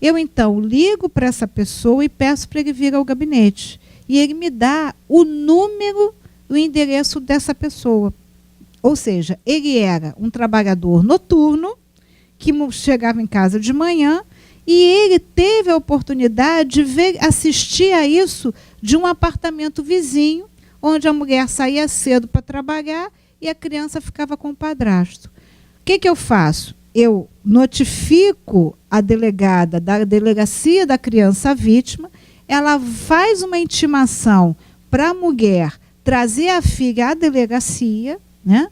Eu, então, ligo para essa pessoa e peço para ele vir ao gabinete. E ele me dá o número, o endereço dessa pessoa. Ou seja, ele era um trabalhador noturno, que chegava em casa de manhã, e ele teve a oportunidade de assistir a isso de um apartamento vizinho, onde a mulher saía cedo para trabalhar e a criança ficava com o padrasto. O que eu faço? Eu notifico a delegada da Delegacia da Criança Vítima, ela faz uma intimação para a mulher trazer a filha à delegacia, né?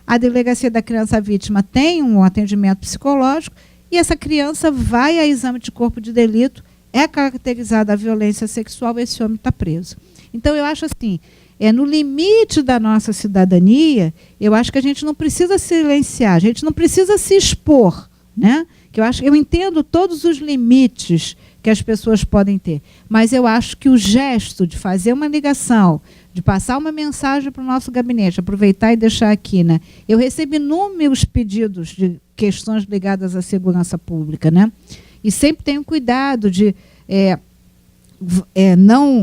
A Delegacia da Criança Vítima tem um atendimento psicológico, e essa criança vai a exame de corpo de delito, é caracterizada a violência sexual, esse homem está preso. Então, eu acho assim, no limite da nossa cidadania, eu acho que a gente não precisa silenciar, a gente não precisa se expor, né? Eu entendo todos os limites que as pessoas podem ter, mas eu acho que o gesto de fazer uma ligação, de passar uma mensagem para o nosso gabinete, aproveitar e deixar aqui, né? Eu recebi inúmeros pedidos de questões ligadas à segurança pública, né? E sempre tenho cuidado de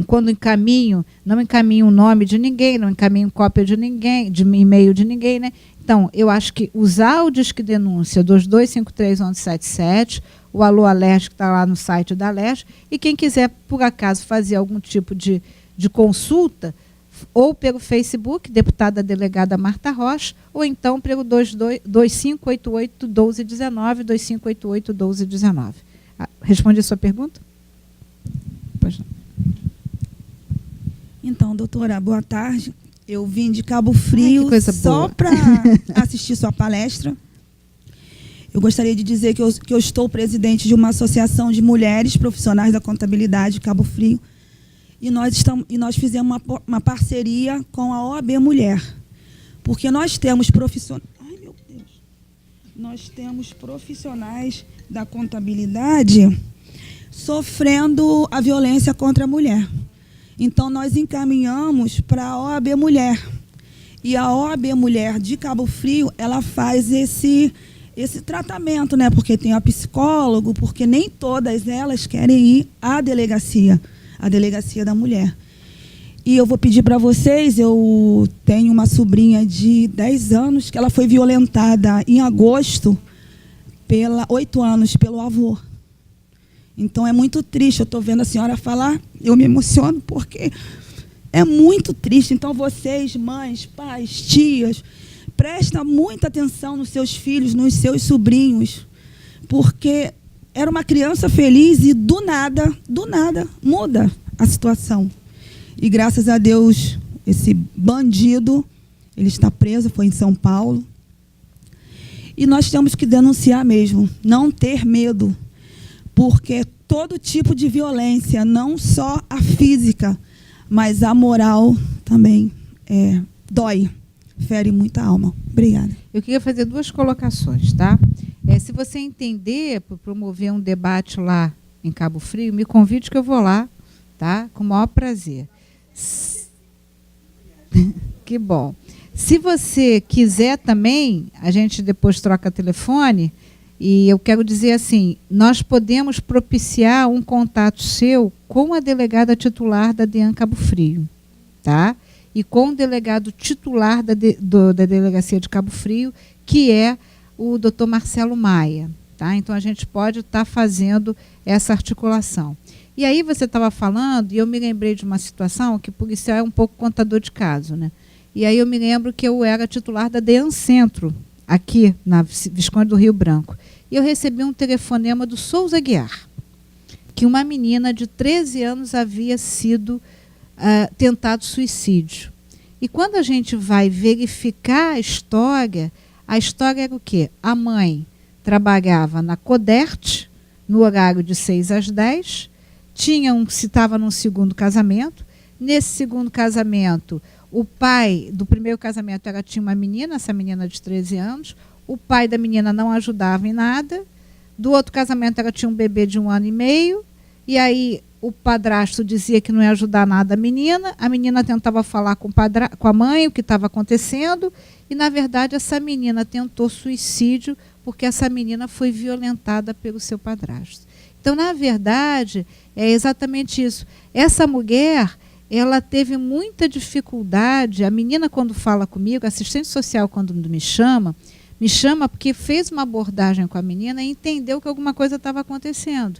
quando não encaminho o nome de ninguém, não encaminho cópia de ninguém, de e-mail de ninguém, né? Então, eu acho que usar o Disque Denúncia 2253-1177, o Alô Alerj, que está lá no site da Alerj, e quem quiser, por acaso, fazer algum tipo de consulta, ou pelo Facebook, deputada delegada Marta Rocha, ou então pelo 2588-1219, 2588-1219. Respondi a sua pergunta? Pois não. Então, doutora, boa tarde. Eu vim de Cabo Frio só para assistir sua palestra. Eu gostaria de dizer que eu estou presidente de uma associação de mulheres profissionais da contabilidade de Cabo Frio, e nós fizemos uma parceria com a OAB Mulher, porque nós temos profissionais. Ai, meu Deus! Nós temos profissionais da contabilidade sofrendo a violência contra a mulher. Então, nós encaminhamos para a OAB Mulher. E a OAB Mulher de Cabo Frio, ela faz esse tratamento, né? Porque tem a psicólogo, porque nem todas elas querem ir à delegacia da mulher. E eu vou pedir para vocês, eu tenho uma sobrinha de 10 anos, que ela foi violentada em agosto, 8 anos, pelo avô. Então, é muito triste. Eu estou vendo a senhora falar, eu me emociono, porque é muito triste. Então, vocês, mães, pais, tias, prestem muita atenção nos seus filhos, nos seus sobrinhos, porque era uma criança feliz e, do nada, muda a situação. E, graças a Deus, esse bandido, ele está preso, foi em São Paulo. E nós temos que denunciar mesmo, não ter medo, porque todo tipo de violência, não só a física, mas a moral também dói, fere muita alma. Obrigada. Eu queria fazer 2 colocações, tá? Se você entender, por promover um debate lá em Cabo Frio, me convide que eu vou lá, tá? Com o maior prazer. Que bom. Se você quiser também, a gente depois troca telefone. E eu quero dizer assim, nós podemos propiciar um contato seu com a delegada titular da DEAN Cabo Frio, tá? E com o delegado titular da Delegacia de Cabo Frio, que é o Dr. Marcelo Maia, tá? Então, a gente pode estar fazendo essa articulação. E aí você estava falando, e eu me lembrei de uma situação que o policial é um pouco contador de caso, né? E aí eu me lembro que eu era titular da DEAN Centro, aqui na Visconde do Rio Branco. E eu recebi um telefonema do Souza Aguiar, que uma menina de 13 anos havia sido tentado suicídio. E quando a gente vai verificar a história era o quê? A mãe trabalhava na Codert, no horário de 6 às 10, se estava num segundo casamento. Nesse segundo casamento, o pai do primeiro casamento tinha uma menina, essa menina de 13 anos, o pai da menina não ajudava em nada, do outro casamento ela tinha um bebê de 1 ano e meio, e aí o padrasto dizia que não ia ajudar nada a menina tentava falar com a mãe o que estava acontecendo, e na verdade essa menina tentou suicídio porque essa menina foi violentada pelo seu padrasto. Então, na verdade, é exatamente isso. Essa mulher, ela teve muita dificuldade, a menina quando fala comigo, a assistente social quando me chama porque fez uma abordagem com a menina e entendeu que alguma coisa estava acontecendo.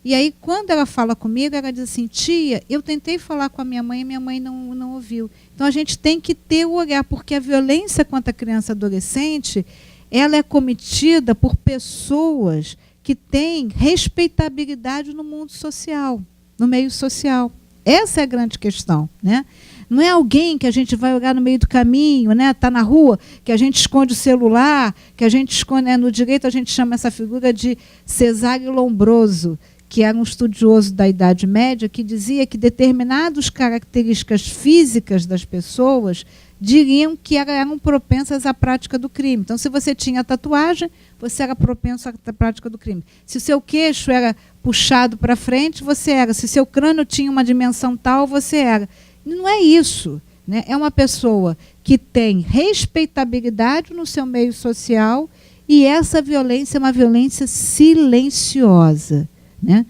E aí, quando ela fala comigo, ela diz assim, tia, eu tentei falar com a minha mãe e minha mãe não ouviu. Então, a gente tem que ter o olhar, porque a violência contra a criança e adolescente, ela é cometida por pessoas que têm respeitabilidade no mundo social, no meio social. Essa é a grande questão, né? Não é alguém que a gente vai olhar no meio do caminho, né? Está na rua, que a gente esconde o celular, que a gente esconde... No direito, a gente chama essa figura de Cesário Lombroso, que era um estudioso da Idade Média, que dizia que determinadas características físicas das pessoas diriam que eram propensas à prática do crime. Então, se você tinha tatuagem, você era propenso à prática do crime. Se o seu queixo era puxado para frente, você era. Se o seu crânio tinha uma dimensão tal, você era. Não é isso, né? É uma pessoa que tem respeitabilidade no seu meio social e essa violência é uma violência silenciosa, né?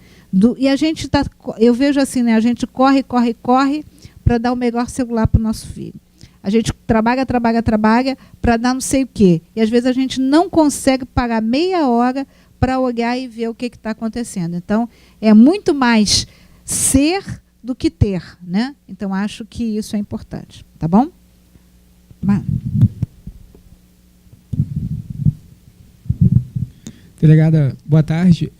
E a gente eu vejo assim, né? A gente corre para dar o melhor celular para o nosso filho. A gente trabalha para dar não sei o quê. E às vezes a gente não consegue parar meia hora para olhar e ver o que está acontecendo. Então, é muito mais ser do que ter, né? Então, acho que isso é importante. Tá bom? Delegada, boa tarde.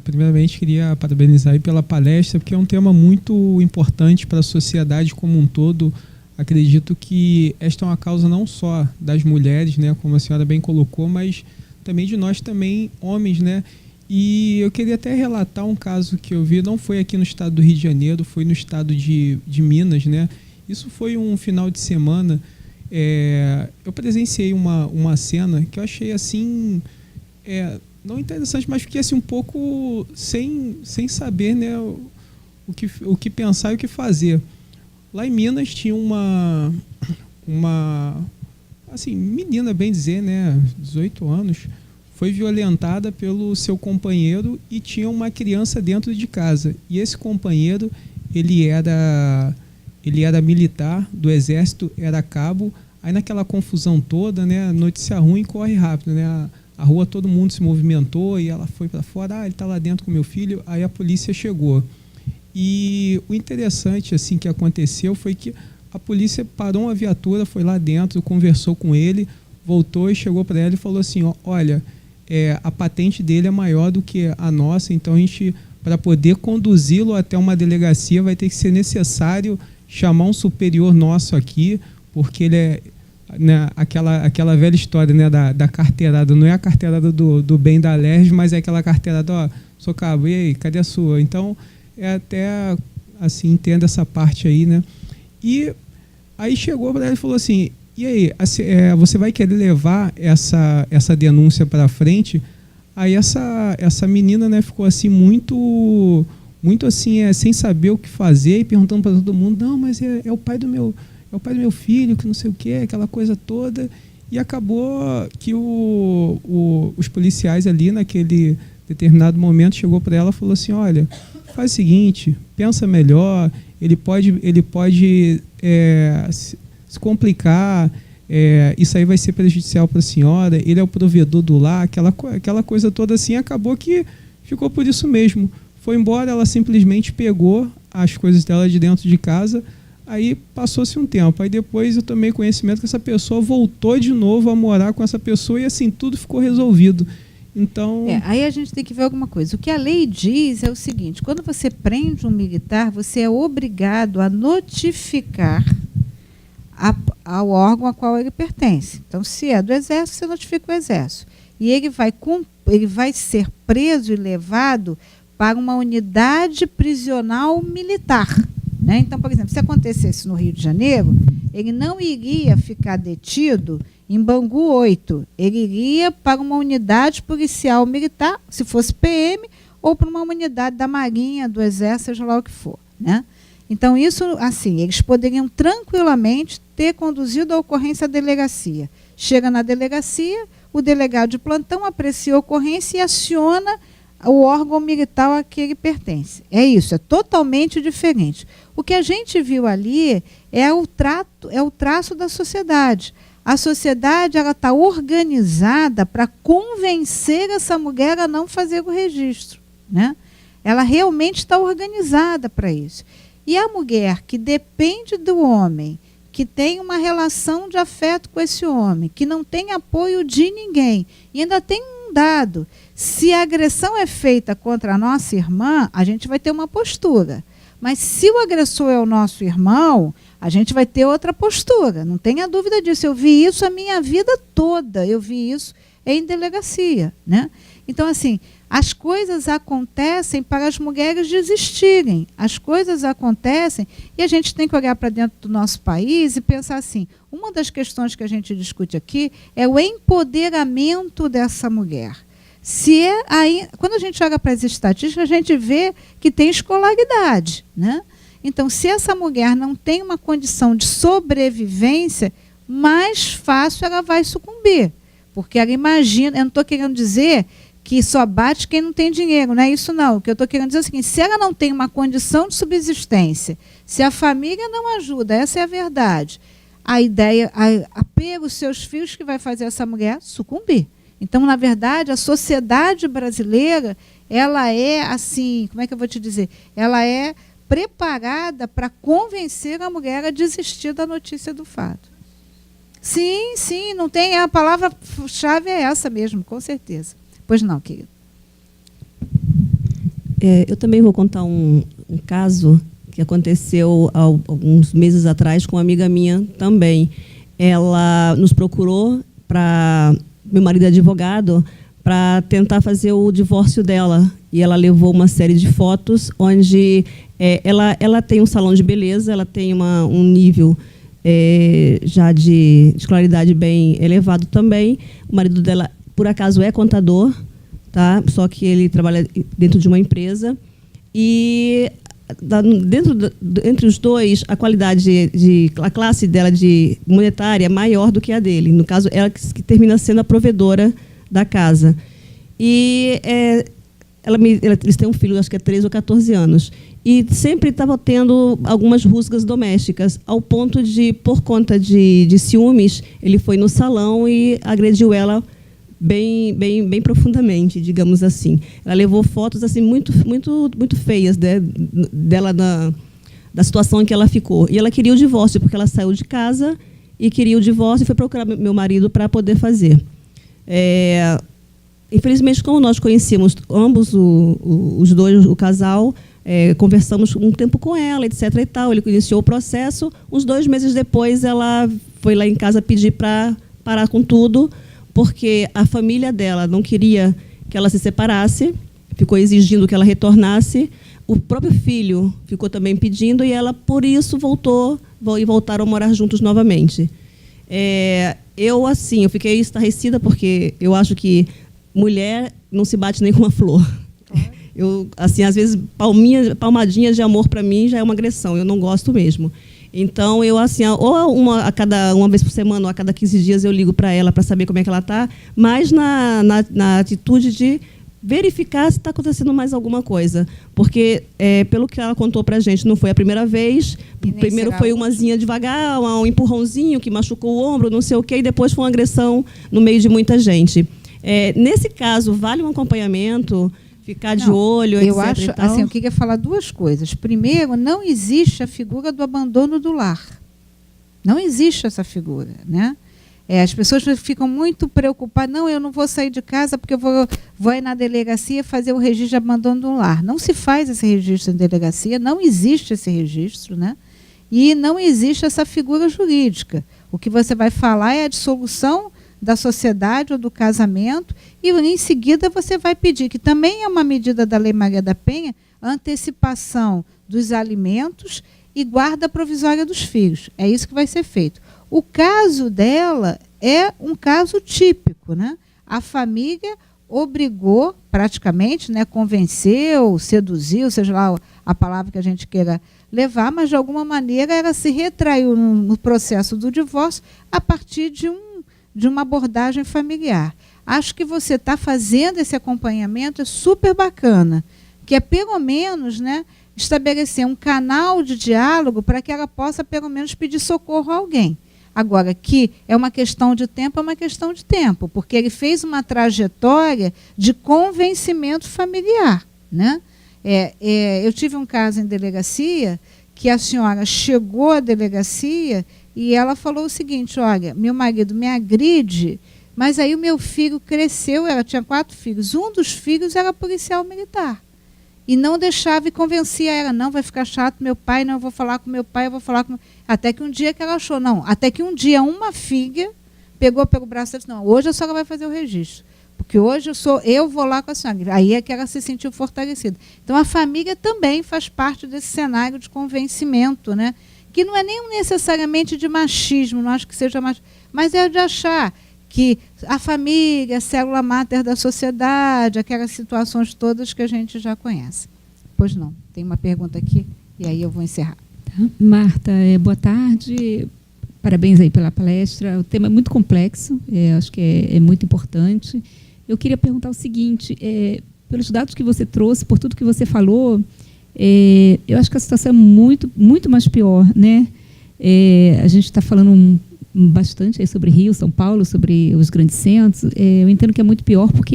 Primeiramente, queria parabenizar aí pela palestra, porque é um tema muito importante para a sociedade como um todo. Acredito que esta é uma causa não só das mulheres, né, como a senhora bem colocou, mas também de nós também, homens, né? E eu queria até relatar um caso que eu vi, não foi aqui no estado do Rio de Janeiro, foi no estado de Minas, né? Isso foi um final de semana. Eu presenciei uma cena que eu achei assim, não interessante, mas fiquei assim um pouco sem saber, né, o que pensar e o que fazer. Lá em Minas tinha uma assim, menina, bem dizer, né, 18 anos, foi violentada pelo seu companheiro e tinha uma criança dentro de casa. E esse companheiro, ele era militar do exército, era cabo. Aí naquela confusão toda, né, notícia ruim corre rápido, né? A rua, todo mundo se movimentou e ela foi para fora. Ele está lá dentro com meu filho. Aí a polícia chegou. E o interessante assim que aconteceu foi que a polícia parou uma viatura, foi lá dentro, conversou com ele, voltou e chegou para ela e falou assim: olha, a patente dele é maior do que a nossa, então a gente, para poder conduzi-lo até uma delegacia, vai ter que ser necessário chamar um superior nosso aqui, porque ele é, né, aquela velha história, né, da carteirada, não é a carteirada do bem da LERJ, mas é aquela carteirada, sou cabo, e aí, cadê a sua? Então, até assim, entendo essa parte aí, né? E aí chegou para ela e falou assim: e aí, você vai querer levar essa denúncia para frente? Aí essa menina, né, ficou assim muito assim, sem saber o que fazer e perguntando para todo mundo: não, mas é o pai do meu filho, que não sei o que, aquela coisa toda. E acabou que os policiais ali naquele determinado momento chegou para ela e falou assim: olha, faz o seguinte, pensa melhor, ele pode se complicar, isso aí vai ser prejudicial para a senhora, ele é o provedor do lar, aquela coisa toda assim. Acabou que ficou por isso mesmo. Foi embora, ela simplesmente pegou as coisas dela de dentro de casa. Aí passou-se um tempo. Aí depois eu tomei conhecimento que essa pessoa voltou de novo a morar com essa pessoa e assim, tudo ficou resolvido. Então... aí a gente tem que ver alguma coisa. O que a lei diz é o seguinte: quando você prende um militar, você é obrigado a notificar ao órgão a qual ele pertence. Então, se é do Exército, você notifica o Exército. E ele vai ser preso e levado para uma unidade prisional militar. Né? Então, por exemplo, se acontecesse no Rio de Janeiro, ele não iria ficar detido em Bangu 8. Ele iria para uma unidade policial militar, se fosse PM, ou para uma unidade da Marinha, do Exército, seja lá o que for. Né? Então, isso, assim, eles poderiam tranquilamente ter conduzido a ocorrência à delegacia. Chega na delegacia, o delegado de plantão aprecia a ocorrência e aciona o órgão militar a que ele pertence. É isso, é totalmente diferente. O que a gente viu ali é o traço da sociedade. A sociedade está organizada para convencer essa mulher a não fazer o registro. Né? Ela realmente está organizada para isso. E a mulher que depende do homem, que tem uma relação de afeto com esse homem, que não tem apoio de ninguém, e ainda tem um dado: se a agressão é feita contra a nossa irmã, a gente vai ter uma postura. Mas se o agressor é o nosso irmão, a gente vai ter outra postura. Não tenha dúvida disso. Eu vi isso a minha vida toda. Eu vi isso em delegacia. Né? Então, assim, as coisas acontecem para as mulheres desistirem. As coisas acontecem e a gente tem que olhar para dentro do nosso país e pensar assim: uma das questões que a gente discute aqui é o empoderamento dessa mulher. Quando a gente olha para as estatísticas, a gente vê que tem escolaridade. Né? Então, se essa mulher não tem uma condição de sobrevivência, mais fácil ela vai sucumbir. Porque ela imagina, eu não estou querendo dizer que só bate quem não tem dinheiro, não é isso não. O que eu estou querendo dizer é o seguinte: se ela não tem uma condição de subsistência, se a família não ajuda, essa é a verdade, a ideia, pelos seus filhos, que vai fazer essa mulher sucumbir. Então, na verdade, a sociedade brasileira, ela é assim, como é que eu vou te dizer? Ela é preparada para convencer a mulher a desistir da notícia do fato. Sim, não tem, a palavra-chave é essa mesmo, com certeza. Pois não, querido. Eu também vou contar um caso que aconteceu há alguns meses atrás com uma amiga minha também. Ela nos procurou para meu marido é advogado, para tentar fazer o divórcio dela. E ela levou uma série de fotos onde ela tem um salão de beleza, ela tem um nível já de escolaridade bem elevado também. O marido dela, por acaso, é contador, tá? Só que ele trabalha dentro de uma empresa. E entre os dois, a qualidade a classe dela de monetária é maior do que a dele. No caso, ela que termina sendo a provedora da casa. E eles têm um filho, acho que é 13 ou 14 anos. E sempre estava tendo algumas rusgas domésticas, ao ponto de, por conta de ciúmes, ele foi no salão e agrediu ela bem profundamente, digamos assim. Ela levou fotos assim muito feias, né, dela da situação em que ela ficou. E ela queria o divórcio, porque ela saiu de casa e queria o divórcio e foi procurar meu marido para poder fazer. Infelizmente, como nós conhecíamos ambos, os dois, o casal, conversamos um tempo com ela, etc. e tal. Ele iniciou o processo. Uns 2 meses depois, ela foi lá em casa pedir para parar com tudo, porque a família dela não queria que ela se separasse, ficou exigindo que ela retornasse. O próprio filho ficou também pedindo e ela, por isso, voltaram a morar juntos novamente. Eu fiquei estarrecida, porque eu acho que mulher não se bate nem com uma flor. Às vezes, palmadinhas de amor para mim já é uma agressão, eu não gosto mesmo. Então, ou uma vez por semana, ou a cada 15 dias, eu ligo para ela para saber como é que ela está, mas na atitude de verificar se está acontecendo mais alguma coisa. Porque, pelo que ela contou para a gente, não foi a primeira vez. Primeiro foi umazinha devagar, um empurrãozinho que machucou o ombro, não sei o quê, e depois foi uma agressão no meio de muita gente. Nesse caso, vale um acompanhamento, ficar de olho, etc. Eu acho, assim, eu queria falar 2 coisas. Primeiro, não existe a figura do abandono do lar. Não existe essa figura, né? As pessoas ficam muito preocupadas. Não, eu não vou sair de casa porque eu vou ir na delegacia fazer o registro de abandono do lar. Não se faz esse registro em delegacia, não existe esse registro, né? E não existe essa figura jurídica. O que você vai falar é a dissolução da sociedade ou do casamento, e em seguida você vai pedir, que também é uma medida da Lei Maria da Penha, a antecipação dos alimentos e guarda provisória dos filhos. É isso que vai ser feito. O caso dela é um caso típico, né? A família obrigou, praticamente, né, convenceu, seduziu, seja lá a palavra que a gente queira levar, mas de alguma maneira ela se retraiu no processo do divórcio a partir de uma abordagem familiar. Acho que você está fazendo esse acompanhamento, é super bacana, que é pelo menos, né, estabelecer um canal de diálogo para que ela possa pelo menos pedir socorro a alguém. Agora, que é uma questão de tempo, porque ele fez uma trajetória de convencimento familiar, né? Eu tive um caso em delegacia que a senhora chegou à delegacia e ela falou o seguinte: olha, meu marido me agride, mas aí o meu filho cresceu, ela tinha 4 filhos, um dos filhos era policial militar. E não deixava e convencia ela, não, vai ficar chato, meu pai, não, eu vou falar com meu pai, eu vou falar com... Até que um dia que ela achou, não, até que um dia uma filha pegou pelo braço e disse, não, hoje a senhora vai fazer o registro, porque hoje eu vou lá com a senhora. Aí é que ela se sentiu fortalecida. Então a família também faz parte desse cenário de convencimento, né? Que não é nem necessariamente de machismo, não acho que seja machismo, mas é de achar que a família, a célula máter da sociedade, aquelas situações todas que a gente já conhece. Pois não, tem uma pergunta aqui, e aí eu vou encerrar. Tá. Marta, boa tarde, parabéns aí pela palestra, o tema é muito complexo, acho que é muito importante. Eu queria perguntar o seguinte, pelos dados que você trouxe, por tudo que você falou, eu acho que a situação é muito, muito mais pior, né? A gente está falando bastante aí sobre Rio, São Paulo, sobre os grandes centros. Eu entendo que é muito pior porque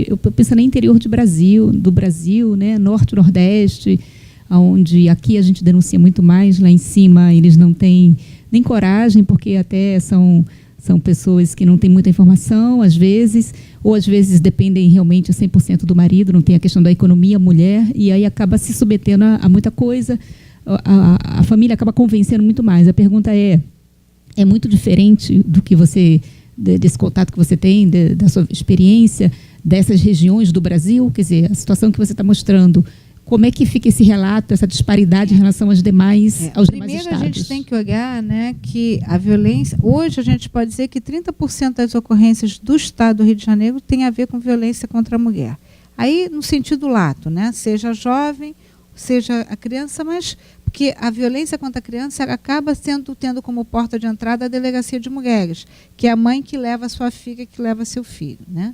eu penso no interior do Brasil, né, norte, nordeste, onde aqui a gente denuncia muito mais, lá em cima eles não têm nem coragem, porque até são pessoas que não têm muita informação, às vezes, ou às vezes dependem realmente 100% do marido, não tem a questão da economia, mulher, e aí acaba se submetendo a muita coisa, a família acaba convencendo muito mais. A pergunta é muito diferente do que você desse contato que você tem, da sua experiência, dessas regiões do Brasil, quer dizer, a situação que você está mostrando, como é que fica esse relato, essa disparidade em relação aos demais estados? Primeiro, a gente tem que olhar, né, que a violência... Hoje, a gente pode dizer que 30% das ocorrências do Estado do Rio de Janeiro tem a ver com violência contra a mulher. Aí, no sentido lato, né, seja jovem, seja a criança, mas... Porque a violência contra a criança acaba tendo como porta de entrada a delegacia de mulheres, que é a mãe que leva a sua filha, que leva seu filho, né?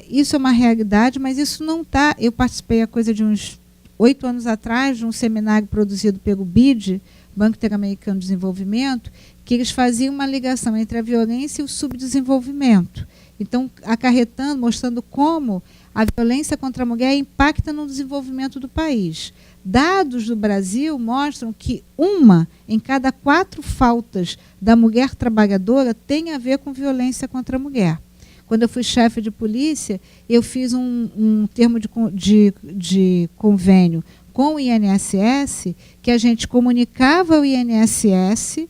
Isso é uma realidade, mas isso não está... Eu participei, há coisa de uns 8 anos atrás, de um seminário produzido pelo BID, Banco Interamericano de Desenvolvimento, que eles faziam uma ligação entre a violência e o subdesenvolvimento. Então, acarretando, mostrando como a violência contra a mulher impacta no desenvolvimento do país. Dados do Brasil mostram que 1 em cada 4 faltas da mulher trabalhadora tem a ver com violência contra a mulher. Quando eu fui chefe de polícia, eu fiz um termo de convênio com o INSS, que a gente comunicava ao INSS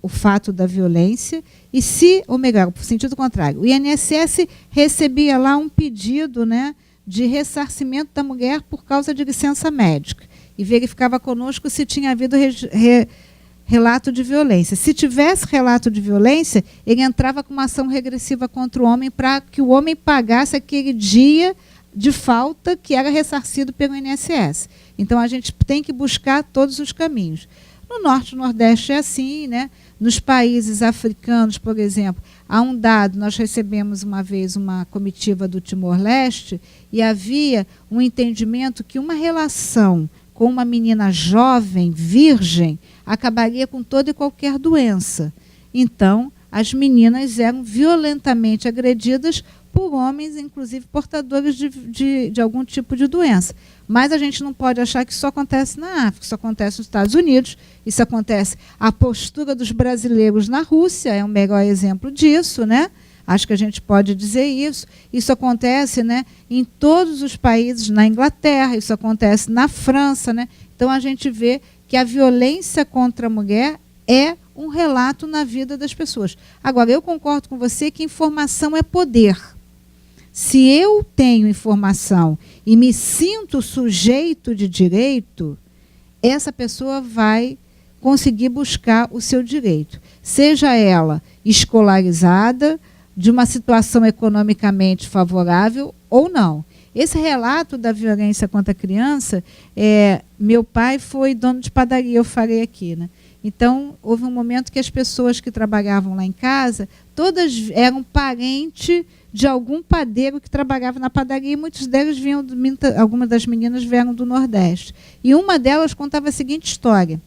o fato da violência, ou melhor, por sentido contrário, o INSS recebia lá um pedido, né, de ressarcimento da mulher por causa de licença médica, e verificava conosco se tinha havido relato de violência. Se tivesse relato de violência, ele entrava com uma ação regressiva contra o homem para que o homem pagasse aquele dia de falta que era ressarcido pelo INSS. Então, a gente tem que buscar todos os caminhos. No Norte e Nordeste é assim, né? Nos países africanos, por exemplo, há um dado, nós recebemos uma vez uma comitiva do Timor-Leste e havia um entendimento que uma relação com uma menina jovem, virgem, acabaria com toda e qualquer doença. Então, as meninas eram violentamente agredidas por homens, inclusive portadores de algum tipo de doença. Mas a gente não pode achar que isso acontece na África, isso acontece nos Estados Unidos, isso acontece... A postura dos brasileiros na Rússia é um melhor exemplo disso, né? Acho que a gente pode dizer isso. Isso acontece, né, em todos os países, na Inglaterra, isso acontece na França, né? Então, a gente vê que a violência contra a mulher é um relato na vida das pessoas. Agora, eu concordo com você que informação é poder. Se eu tenho informação e me sinto sujeito de direito, essa pessoa vai conseguir buscar o seu direito. Seja ela escolarizada, de uma situação economicamente favorável ou não. Esse relato da violência contra a criança, meu pai foi dono de padaria, eu falei aqui, né? Então, houve um momento que as pessoas que trabalhavam lá em casa, todas eram parentes de algum padeiro que trabalhava na padaria, e muitos deles vinham, algumas das meninas vieram do Nordeste. E uma delas contava a seguinte história,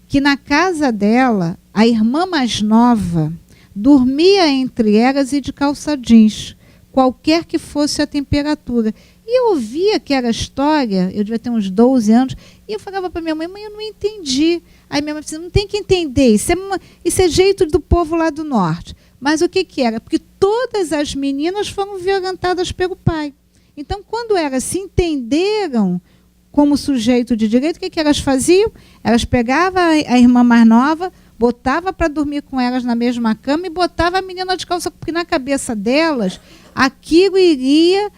que na casa dela, a irmã mais nova dormia entre elas e de calça jeans, qualquer que fosse a temperatura. E eu ouvia aquela história, eu devia ter uns 12 anos, e eu falava para minha mãe, eu não entendi. Aí minha mãe disse, não tem que entender, isso é jeito do povo lá do norte. Mas o que era? Porque todas as meninas foram violentadas pelo pai. Então, quando elas se entenderam como sujeito de direito, o que elas faziam? Elas pegavam a irmã mais nova, botava para dormir com elas na mesma cama e botava a menina de calça, porque na cabeça delas aquilo iria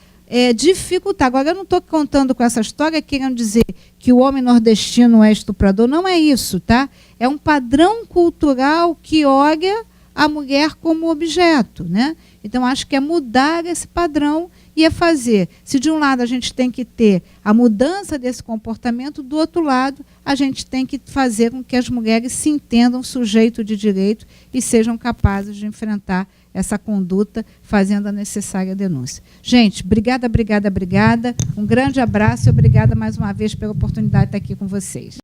dificultar. Agora, eu não estou contando com essa história querendo dizer que o homem nordestino é estuprador, não é isso, tá? É um padrão cultural que olha a mulher como objeto, né? Então, acho que é mudar esse padrão e fazer. Se de um lado a gente tem que ter a mudança desse comportamento, do outro lado a gente tem que fazer com que as mulheres se entendam sujeito de direito e sejam capazes de enfrentar essa conduta, fazendo a necessária denúncia. Gente, obrigada. Um grande abraço e obrigada mais uma vez pela oportunidade de estar aqui com vocês.